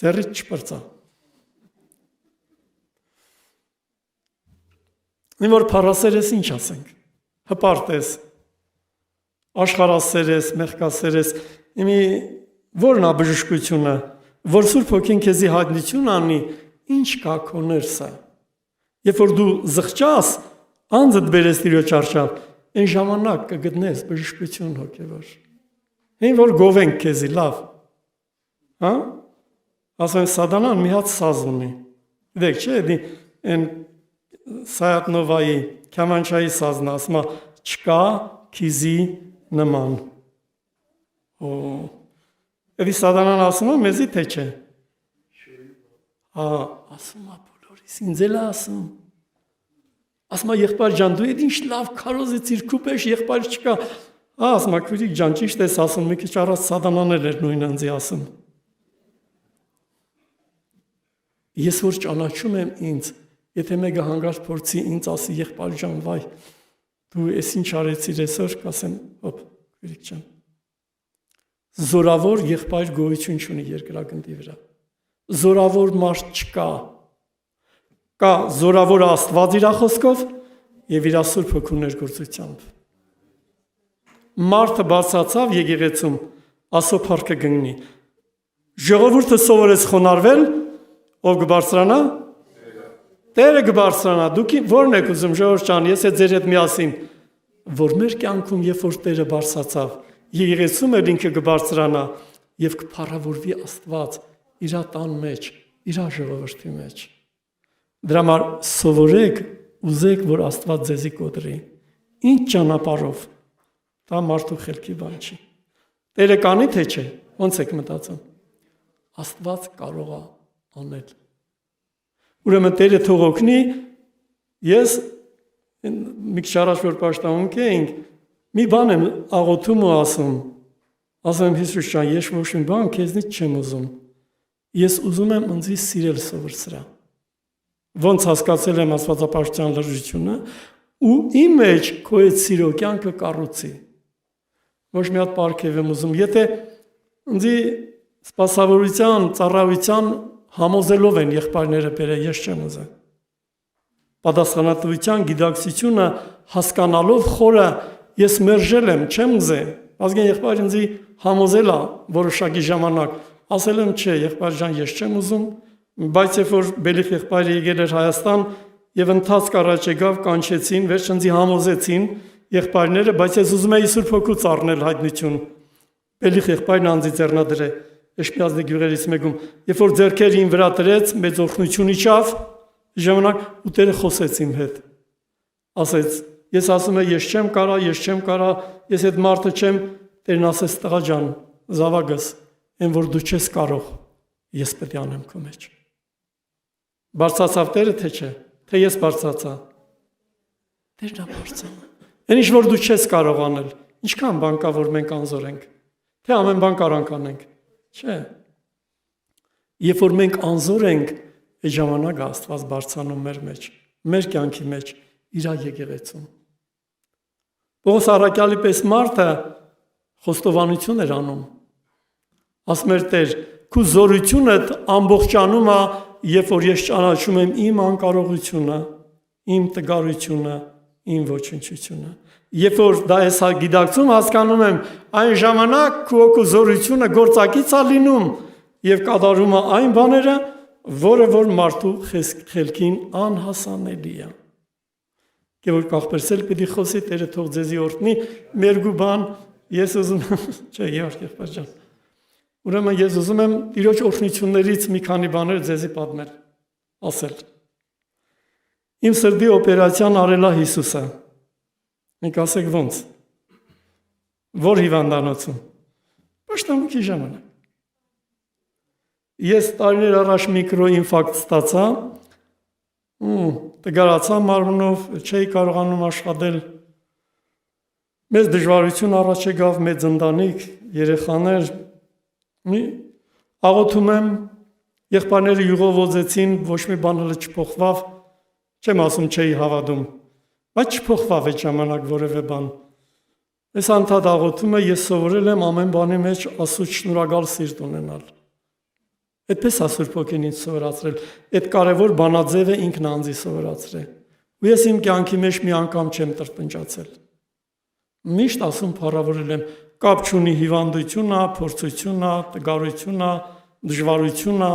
ձեռիդ չպրծա։ Իմ որ փառասեր ես, ինչ ասենք, հպարտ ես, աշխարհասեր ես, մեղքասեր ես, իմի որն է բժշկությունը, որ Սուրբ Հոգին քեզի հայտնություն անի, ինչ կա քո ներսը։ Երբ որ դու զղջաս, անձդ բերես Տիրոջ առջև, այն ժամանակ կգտնես բժշկություն հոգևոր։ Այն որ գովենք քեզի, լավ։ Հա? Ասում սատանան մի հատ սազ ունի։ Դեք չէ, այն Սայատնովայի Քամանչայի սազն ասում է չկա քիզի նման։ Օ Էդի սատանան ասում է մեզի թե չէ։ Հա, ասում է բոլորիս, ինձ էլ ասում։ Ասում է եղբայր ջան, դու ինչ լավ քարոզեցիր, քուպեշ եղբայր չկա։ Հա, ասում է քույրիկ ջան, ճիշտ ես ասում, մի քիչ առաջ սատանան էր նույն ինձ ասում։ Ես որ ճանաչում եմ ինձ, եթե մեկը հանգարց փորձի ինձ ասի եղբայր ջան, վայ, դու ես ինչ արեցիր այսօր, կասեմ, հոп, քույրիկ ջան։ Զորավոր եղբայր գոյություն չունի երկրագնդի վրա։ Զորավոր մարդ չկա։ Կա զորավոր Աստված իր խոսքով եւ իր Սուրբ Հոգու ներգործությամբ։ Մարդը բացացավ եկեղեցում, Աստծո փառքը գնի։ Ժողովուրդը սովորեց խոնարհվել, ով կբարձրանա։ Տերը կբարձրանա։ Դուք ո՞րն եք ուզում, ժողովուրդ ջան, ես ձեր հետ միասին, որ մեր կյանքում երբ որ Տերը բարձրացավ, եկեղեցում էլ ինքը կբարձրանա եւ կփառավորվի Աստված իր տան մեջ, իր ժողովրդի մեջ։ Դրա համար սովորեք, ուզեք, որ Աստված ձեզի կոդրի։ Ինչ ճանապարհով, դա մարդու խելքի բան չի։ Տերը կանի թե չէ, ո՞նց եք մտածում։ Աստված կարող է անել։ Ուրեմն Տերը թող օգնի, ես մի քիչ առաջ որ պաշտամունք էինք, մի բան եմ աղոթում ու ասում Հիսուս ջան, ես ոչ մի բան քեզնից չեմ ուզում։ Ես ուզում եմ ինձ սիրել սովորսրա։ Ոնց հասկացել եմ աստվածապաշտության լրջությունը ու իմ մեջ քո այդ սիրո կյանքը կառուցի։ Ոչ մի հատ պարգև եմ ուզում, եթե ինձ սպասավորության, ծառայության համոզելով են եղբայրները բերել, ես չեմ ուզում։ Պատասխանատվության գիտակցությունը հասկանալով խորը ես մերժել եմ, չեմ ուզում։ Ազգային եղբայրը ինձ համոզել է որոշակի ժամանակ, ասել եմ չէ, եղբայր ջան, ես չեմ ուզում, բայց երբ որ Բելիխ եղբայրը եկել էր Հայաստան եւ ընթացք առաջ եկավ, կանչեցին, վերջ ինձ համոզեցին եղբայրները, բայց ես ուզում էի Սուրբ Հոգուց առնել հայտնություն։ Բելիխ եղբայրն անձի ձեռնադրե Էշմիածնի գյուղերից մեկում, երբ որ ձեռքերին վրա դրեց, մեծ օգնություն իջավ, ժամանակ ու Տերը խոսեց իմ հետ։ Ասեց, ես ասում եմ, ես չեմ կարա, ես այդ մարդը չեմ, Տերն ասեց, տղա ջան, զավակս, այն որ դու չես կարող, ես պետք է անեմ քո մեջ։ Բարձրացավ Տերը թե չէ, թե ես բարձրացա։ Տերն է բարձրացել։ Այն ինչ որ դու չես կարող անել, ինչքան բան կա, որ մենք անզոր ենք, թե ամեն բան կարող անենք, չէ։ Երբ որ մենք անզոր ենք, այդ ժամանակ Աստված բարձրանում մեր մեջ, մեր կյանքի մեջ, իր եկեղեցում։ Պողոս առաքյալի պես մարդը խոստովանություն էր անում։ Ասում էր Տեր, քո զորությունդ ամբողջանում է, երբ որ ես ճանաչում եմ իմ անկարողությունը, իմ տգարությունը, իմ ոչնչությունը։ Երբ որ դա ես գիտակցում, հասկանում եմ, այն ժամանակ քո զորությունը գործակից է լինում եւ կատարում է այն բաները, որը որ մարդու խելքին անհասանելի է։ Գևորգ Կախպերսել պիտի խոսի, Տերը թող ձեզի օրհնի, մերգու բան, ես ուզում եմ, չէ, Գևորգ ջան։ Ուրեմն ես ուզում եմ Տիրոջ օրհնություններից մի քանի բաներ ձեզի պատմել, ասել։ Իմ սրտի օպերացիան արել է Հիսուսը։ Մենք ասենք ոնց։ Որ հիվանդանոցում։ Պաշտամունքի ժամանակ։ Ես տարիներ առաջ միկրոինֆարկտ ստացա, տգարացա մարմնով, չէի կարողանում աշխատել։ Մեծ դժվարություն առաջ եկավ, մեծ ընտանիք, երեխաներ։ Աղոթում եմ, եղբայրները յուղովոձեցին, ոչ մի բան հələ չփոխվավ, չեմ ասում չէի հավատում, բայց չփոխվավ այդ ժամանակ որևէ բան։ Այս անդադ աղոթումը ես սովորել եմ ամեն բանի մեջ Աստծո շնորհակալ սիրտ ունենալ։ Այդպես է Սուրբ Հոգին ինձ սովորացրել, այդ կարևոր բանաձևը ինքն անձի սովորացրել։ Ու ես իմ կյանքի մեջ մի անգամ չեմ տրտնջացել։ Միշտ ասում փառավորել եմ, կապ չունի հիվանդությունն, փորձությունն, տգարությունն, դժվարությունն,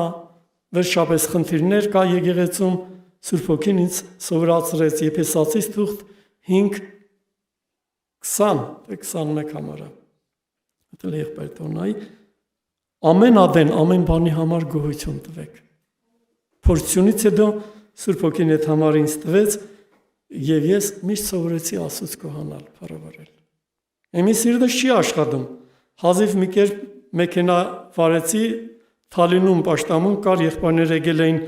վերջապես խնդիրներ կա եկեղեցում, Սուրբ Հոգին ինձ սովորացրեց Եփեսացիս թուղթ 5:20-21 համարը։ Այդտեղ եղբայր տոնայի ամեն ադեն, ամեն բանի համար գոհություն տվեք։ Փորձությունից հետո Սուրբ Հոգին այդ համար ինձ տվեց եւ ես միշտ սովորեցի Աստծուց գոհանալ, փառավորել։ Եմի սիրտս չի աշխատում։ Հազիվ մի կերպ մեքենա վարեցի, Թալինում պաշտամուն կար, եղբայրներ եկել էին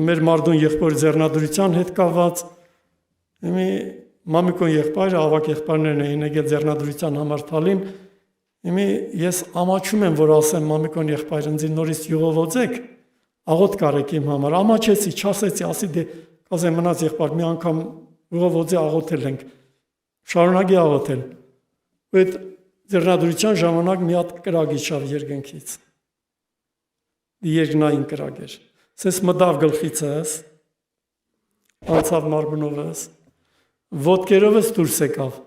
մեր մարդուն եղբոր ձեռնադրության հետ կապված։ Եմի մամիկոն եղբայրը, ավակ եղբայրներն էին եկել ձեռնադրության համար Թալին։ Եմի ես ամաչում եմ, որ ասեմ մամիկոն եղբայր ինձ նորից յուղովոձեք, աղոթք արեք իմ համար։ Ամաչեցի, չասեցի, ասի դե կասեմ մնաց եղբայր, մի անգամ յուղովոձի աղոթել ենք։ Շարունակի աղոթել։ Ու այդ ձեռնադրության ժամանակ մի հատ կրակ իջավ երկնքից։ Երկնային կրակ էր։ Սես մտավ գլխիցս, անցավ մարմնովս, ոտքերովս դուրս եկավ։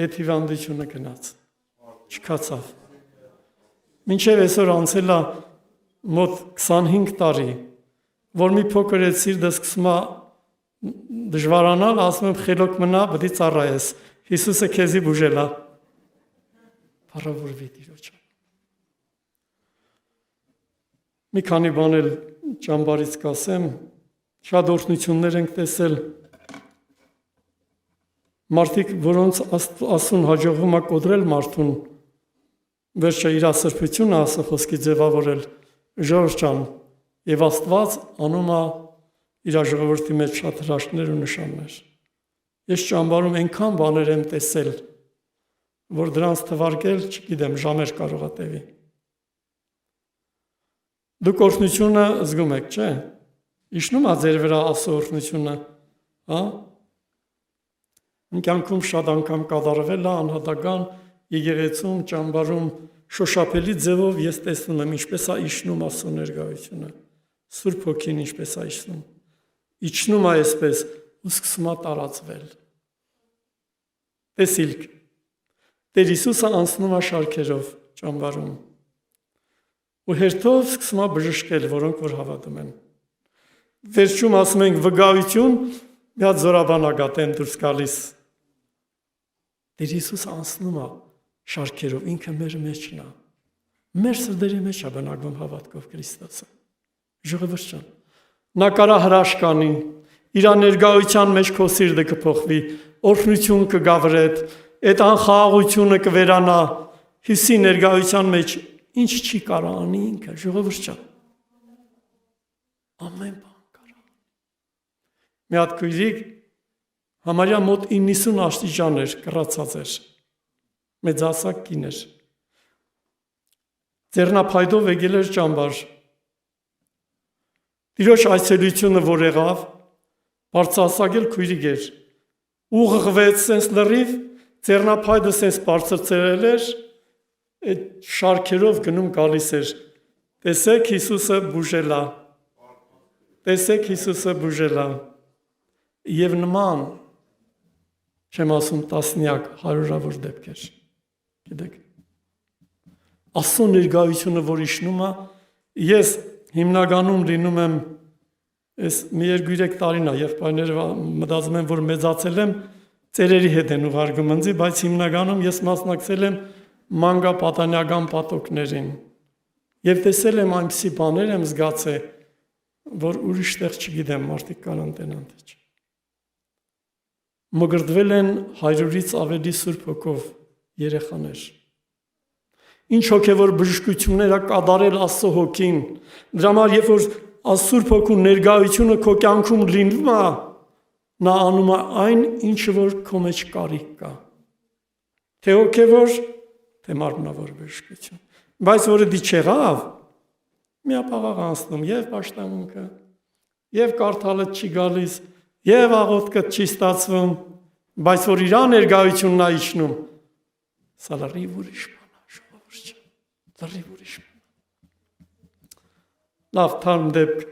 Այդ հիվանդությունը գնաց։ Չքացավ։ Մինչև այսօր անցել է մոտ 25 տարի, որ մի փոքր այդ սիրտը սկսում է դժվարանալ, ասում եմ խելոք մնա, պետք է ծառայես։ Հիսուսը քեզի բուժել է։ Փառավորվի Տիրոջը։ Մի քանի բան էլ ճամբարից կասեմ, շատ օրհնություններ ենք տեսել։ Մարդիկ, որոնց Աստծուն հաջողվում է կոտրել մարդուն, վերջը իր սրբությունը ասը խոսքի ձևավորել, Ժորժ ջան, եւ Աստված անում է իր ժողովրդի մեջ շատ հրաշքներ ու նշաններ։ Ես ճամբարում այնքան բաներ եմ տեսել, որ դրանց թվարկել, չգիտեմ, ժամեր կարող է տևի։ Դուք օրհնությունը զգում եք, չէ՞։ Իջնում է ձեր վրա Աստծո օրհնությունը, հա։ Իմ կյանքում շատ անգամ կատարվել է անհատական եկեղեցում, ճամբարում շոշափելի ձևով ես տեսնում եմ ինչպես է իջնում Աստծո ներկայությունը։ Սուրբ Հոգին ինչպես է իջնում։ Իջնում է այսպես ու սկսում է տարածվել։ Տեսիլք։ Տեր Հիսուսը անցնում է շարքերով ճամբարում։ Ու հերթով սկսում է բժշկել, որոնք որ հավատում են։ Վերջում ասում ենք վգայություն, մի հատ զորաբանագատեն դուրս գալիս։ Տեր Հիսուսը անցնում է շարքերով, ինքը մեր մեջն է։ Մեր սրտերի մեջ է բնակվում հավատքով Քրիստոսը։ Ժողովուրդ ջան, նա կարա հրաշք անի, իր ներկայության մեջ քո սիրտը կփոխվի, օրհնություն կգա վրեդ, այդ անխաղաղությունը կվերանա, Հիսուսի ներկայության մեջ ինչ չի կարա անի ինքը, ժողովուրդ ջան։ Ամեն բան կարա։ Մի հատ քույրիկ համարյա մոտ 90 աստիճան էր, կռացած էր, մեծահասակ կին էր։ Ձեռնափայտով եկել էր ճամբար։ Տիրոջ այցելությունը որ եղավ, բարձրացակել քույրիկ էր, ուղղվեց սենց լրիվ, ձեռնափայտը սենց բարձրացրել էր, այդ շարքերով գնում գալիս էր։ Տեսեք Հիսուսը բուժել է։ Տեսեք Հիսուսը բուժել է։ Եվ նման չեմ ասում տասնյակ, հարյուրավոր դեպքեր։ Գիտեք։ Աստծո ներկայությունը որ իջնում է, ես հիմնականում լինում եմ այս մի 2-3 տարին է, եղբայրները մտածում են, որ մեծացել եմ, ծերերի հետ են ուղարկում ինձ, բայց հիմնականում ես մասնակցել եմ մանկապատանյական պատոկներին։ Եվ տեսել եմ այնպիսի բաներ եմ զգացել, որ ուրիշ տեղ չգիտեմ, մարդիկ կան տենան թե չէ։ Մգրտվել են 100-ից ավելի Սուրբ Հոգով երեխաներ։ Ինչ հոգևոր բժշկություններ է կատարել Աստծո Հոգին։ Դրա համար երբ որ Սուրբ Հոգու ներկայությունը քո կյանքում լինում է, նա անում է այն, ինչը որ քո մեջ կարիք կա։ Թե հոգևոր, թե մարմնավոր բժշկություն։ Բայց որը դի չեղավ, միապաղաղ անցնում եւ պաշտամունքը, եւ կարդալը չի գալիս, եւ աղոթքը չի ստացվում, բայց որ իր ներկայությունն է իջնում, սա լրիվ ուրիշ բան է, ժողովուրդ ջան, լրիվ ուրիշ բան։ Լավ թարմ դեպք,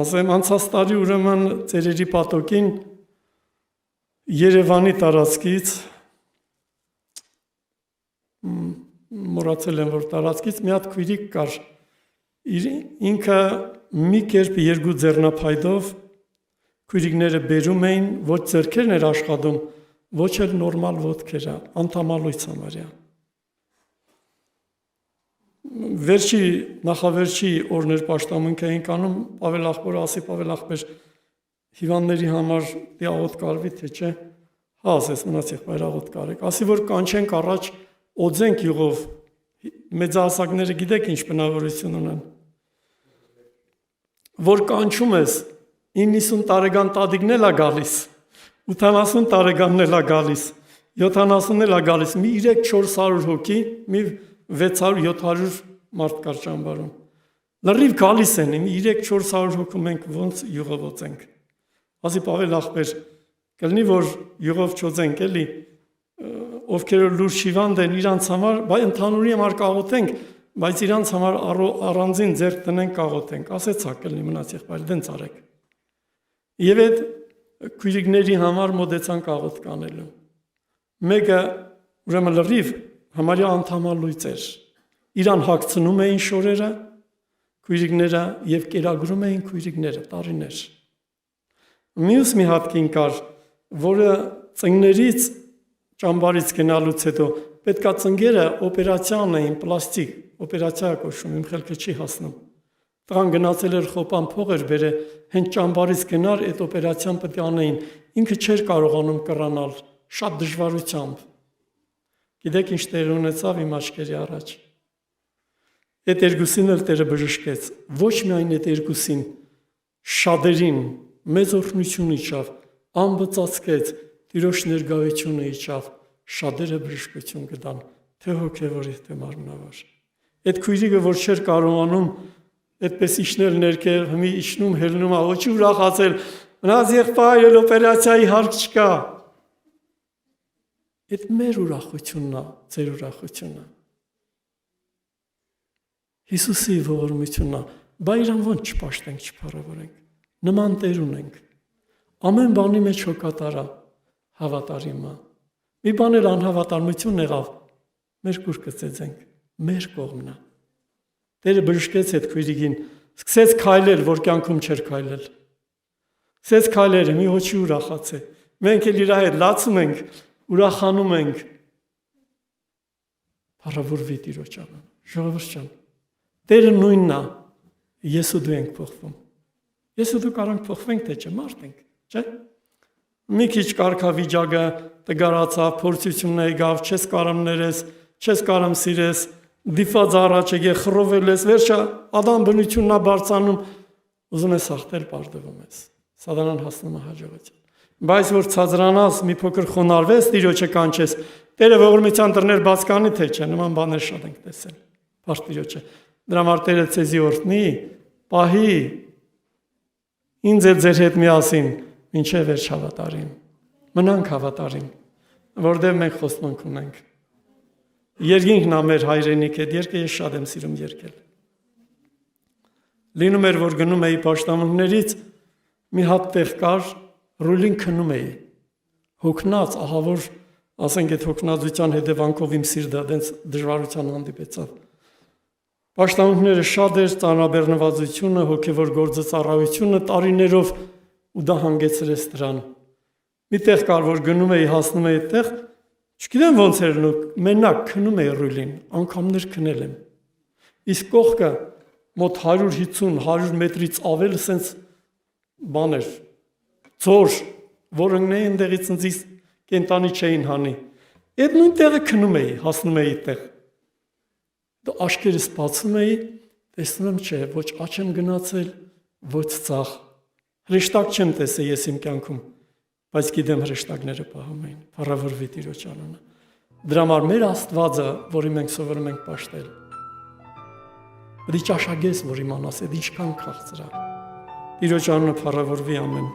ասեմ անցած տարի ուրեմն ծերերի պատոկին Երևանի տարածքից մոռացել եմ որ տարածքից մի հատ քույրիկ կար, ինքը մի կերպ երկու ձեռնափայտով քույրիկները բերում էին, ոչ ձեռքերն էր աշխատում, ոչ էլ նորմալ ոտքերը, անդամալույց համարյա։ Վերջի, նախավերջի օրներ պաշտամունք էին կանում, Պավել ախպորը ասի, Պավել ախպեր, հիվանդների համար աղոտ կարվի, թե չէ, հա ասես մնաց եղբայր աղոտ կարեք, ասի որ կանչենք առաջ օձենք յուղով, մեծահասակները գիտեք ինչ բնավորություն ունեն, որ կանչում ես, 90 տարեկան տատիկն էլ է գալիս, 80 տարեկանն էլ է գալիս, 70 էլ է գալիս, մի 300-400 հոգի, մի 600-700 մարդ կար ճամբարում։ Լրիվ գալիս են, մի 300-400 հոգու մենք ոնց յուղով օծենք։ Ասի Պավել ախպեր, կլինի որ յուղով չոծենք էլի, ովքեր լուրջ հիվանդ են իրանց համար, բայ ընդհանուրի համար կաղոթենք, բայց իրանց համար առանձին ձեռք տնենք կաղոթենք։ Ասեց հա կլինի մնաց եղբայր, դենց արեք։ Եվ այդ քույրիկների համար մոտեցան կաղոթ կանելու։ Մեկը ուրեմն լրիվ համարյա անդամալույց էր։ Իրան հագցնում էին շորերը, քույրիկները եւ կերակրում էին քույրիկները տարիներ։ Մյուս մի հատ կին կար, որը ծնկներից ճամբարից գնալուց հետո պետքա ծնկերը օպերացիան էին, պլաստիկ, օպերացիա կոչվում, իմ խելքը չի հասնում։ Տղան գնացել էր խոպան փող էր բերել, հենց ճամբարից գնար, այդ օպերացիան պետք է անեին։ Ինքը չէր կարողանում կռանալ, շատ դժվարությամբ։ Գիտեք ինչ տեղ ունեցավ իմ աչքերի առաջ։ Այդ երկուսին էլ Տերը բժշկեց, ոչ միայն այդ երկուսին, շատերին մեծ օրհնություն իջավ, անբծածկեց, Տիրոջ ներկայությունը իջավ, շատերը բժշկություն գտան, թե հոգևորի, թե մարմնավոր։ Այդ քույրիկը, որ չէր կարողանում այդպես իջնել ներքև, հիմի իջնում, հելնում, ոչ ուրախացել, մնաց եղբայրը օպերացիայի հարկ չկա։ Այդ մեր ուրախությունն է, ձեր ուրախությունը։ Հիսուսի ողորմությունն է, բայրան ոնց չպաշտենք, չփառավորենք։ Նման Տեր ունենք։ Ամեն բանի մեջ հոգատարա հավատարիմը։ Մի բան էլ անհավատարմություն եղավ, մեր կուր կծեծենք, մեր կողմնա։ Տերը բժշկեց այդ քույրիկին, սկսեց քայլել, որ կյանքում չէր քայլել։ Սկսեց քայլել, մի հոգի ուրախաց է։ Մենք էլ իր հետ լացում ենք, ուրախանում ենք։ Փառավորվի Տիրոջ անուն։ Ժողովուրդ ջան, Տերը նույնն է, ես ու դու ենք փոխվում։ Ես ու դու կարող փոխվենք, թե չէ, մարդ ենք, չէ՞։ Մի քիչ կարգավիճակը տգարացավ, փորձությունն եկավ, չես կարող ներես, չես կարող սիրես, դիփած առաջ եկե խռովել ես, վերջը ադամ բնությունն է բարձանում, ուզում ես հաղթել, պարտվում ես։ Սատանան հասնում է հաջողության։ Բայց որ ցածրանաս, մի փոքր խոնարհվես, Տիրոջը կանչես, Տերը ողորմության դռներ բաց կանի, թե չէ, նման բաներ շատ ենք տեսել։ Փառք Տիրոջը։ Դրա համար Տերը ցեզի օրհնի, պահի, ինձ էլ ձեր հետ միասին, մինչև վերջ հավատարիմ։ Մնանք հավատարիմ, որտեղ մենք խոստմունք ունենք։ Երկինքն է մեր հայրենիք հետ, երկը ես շատ եմ սիրում երկել։ Լինում էր, որ գնում էի պաշտամունքներից, մի հատ տեղ կար, ռուլին քնում էի, հոգնած, ահավոր, ասենք այդ հոգնածության հետևանքով իմ սիրտը դենց դժվարության հանդիպեցավ։ Պաշտամունքները շատ էր, ծանրաբեռնվածությունը, հոգևոր գործը ծառայությունը տարիներով ու դա հանգեցրեց դրան։ Մի տեղ կար, որ գնում էի, հասնում էի այդտեղ, չգիտեմ ոնց էր նույն, մենակ քնում էի ռուլին, անգամներ քնել եմ։ Իսկ կողքը մոտ 150-100 մետրից ավել սենց բաներ, ծոր, որ ընկնեի ընդեղից ինձ կենտանի չէին հանի։ Այդ նույն տեղը քնում էի, հասնում էի այդտեղ։ Դա աշկերս բացում էի, տեսնում եմ չէ, ոչ աչ եմ գնացել, ոչ ցախ։ Հրեշտակ չեմ տեսել ես իմ կյանքում, բայց գիտեմ հրեշտակները պահում էին։ Փառավորվի Տիրոջ անունը։ Դրա համար մեր Աստվածը, որի մենք սովորում ենք պաշտել, պետք է ճաշակես, որ իմանաս, այդ ինչքան քաղցր է։ Տիրոջ անունը փառավորվի ամեն։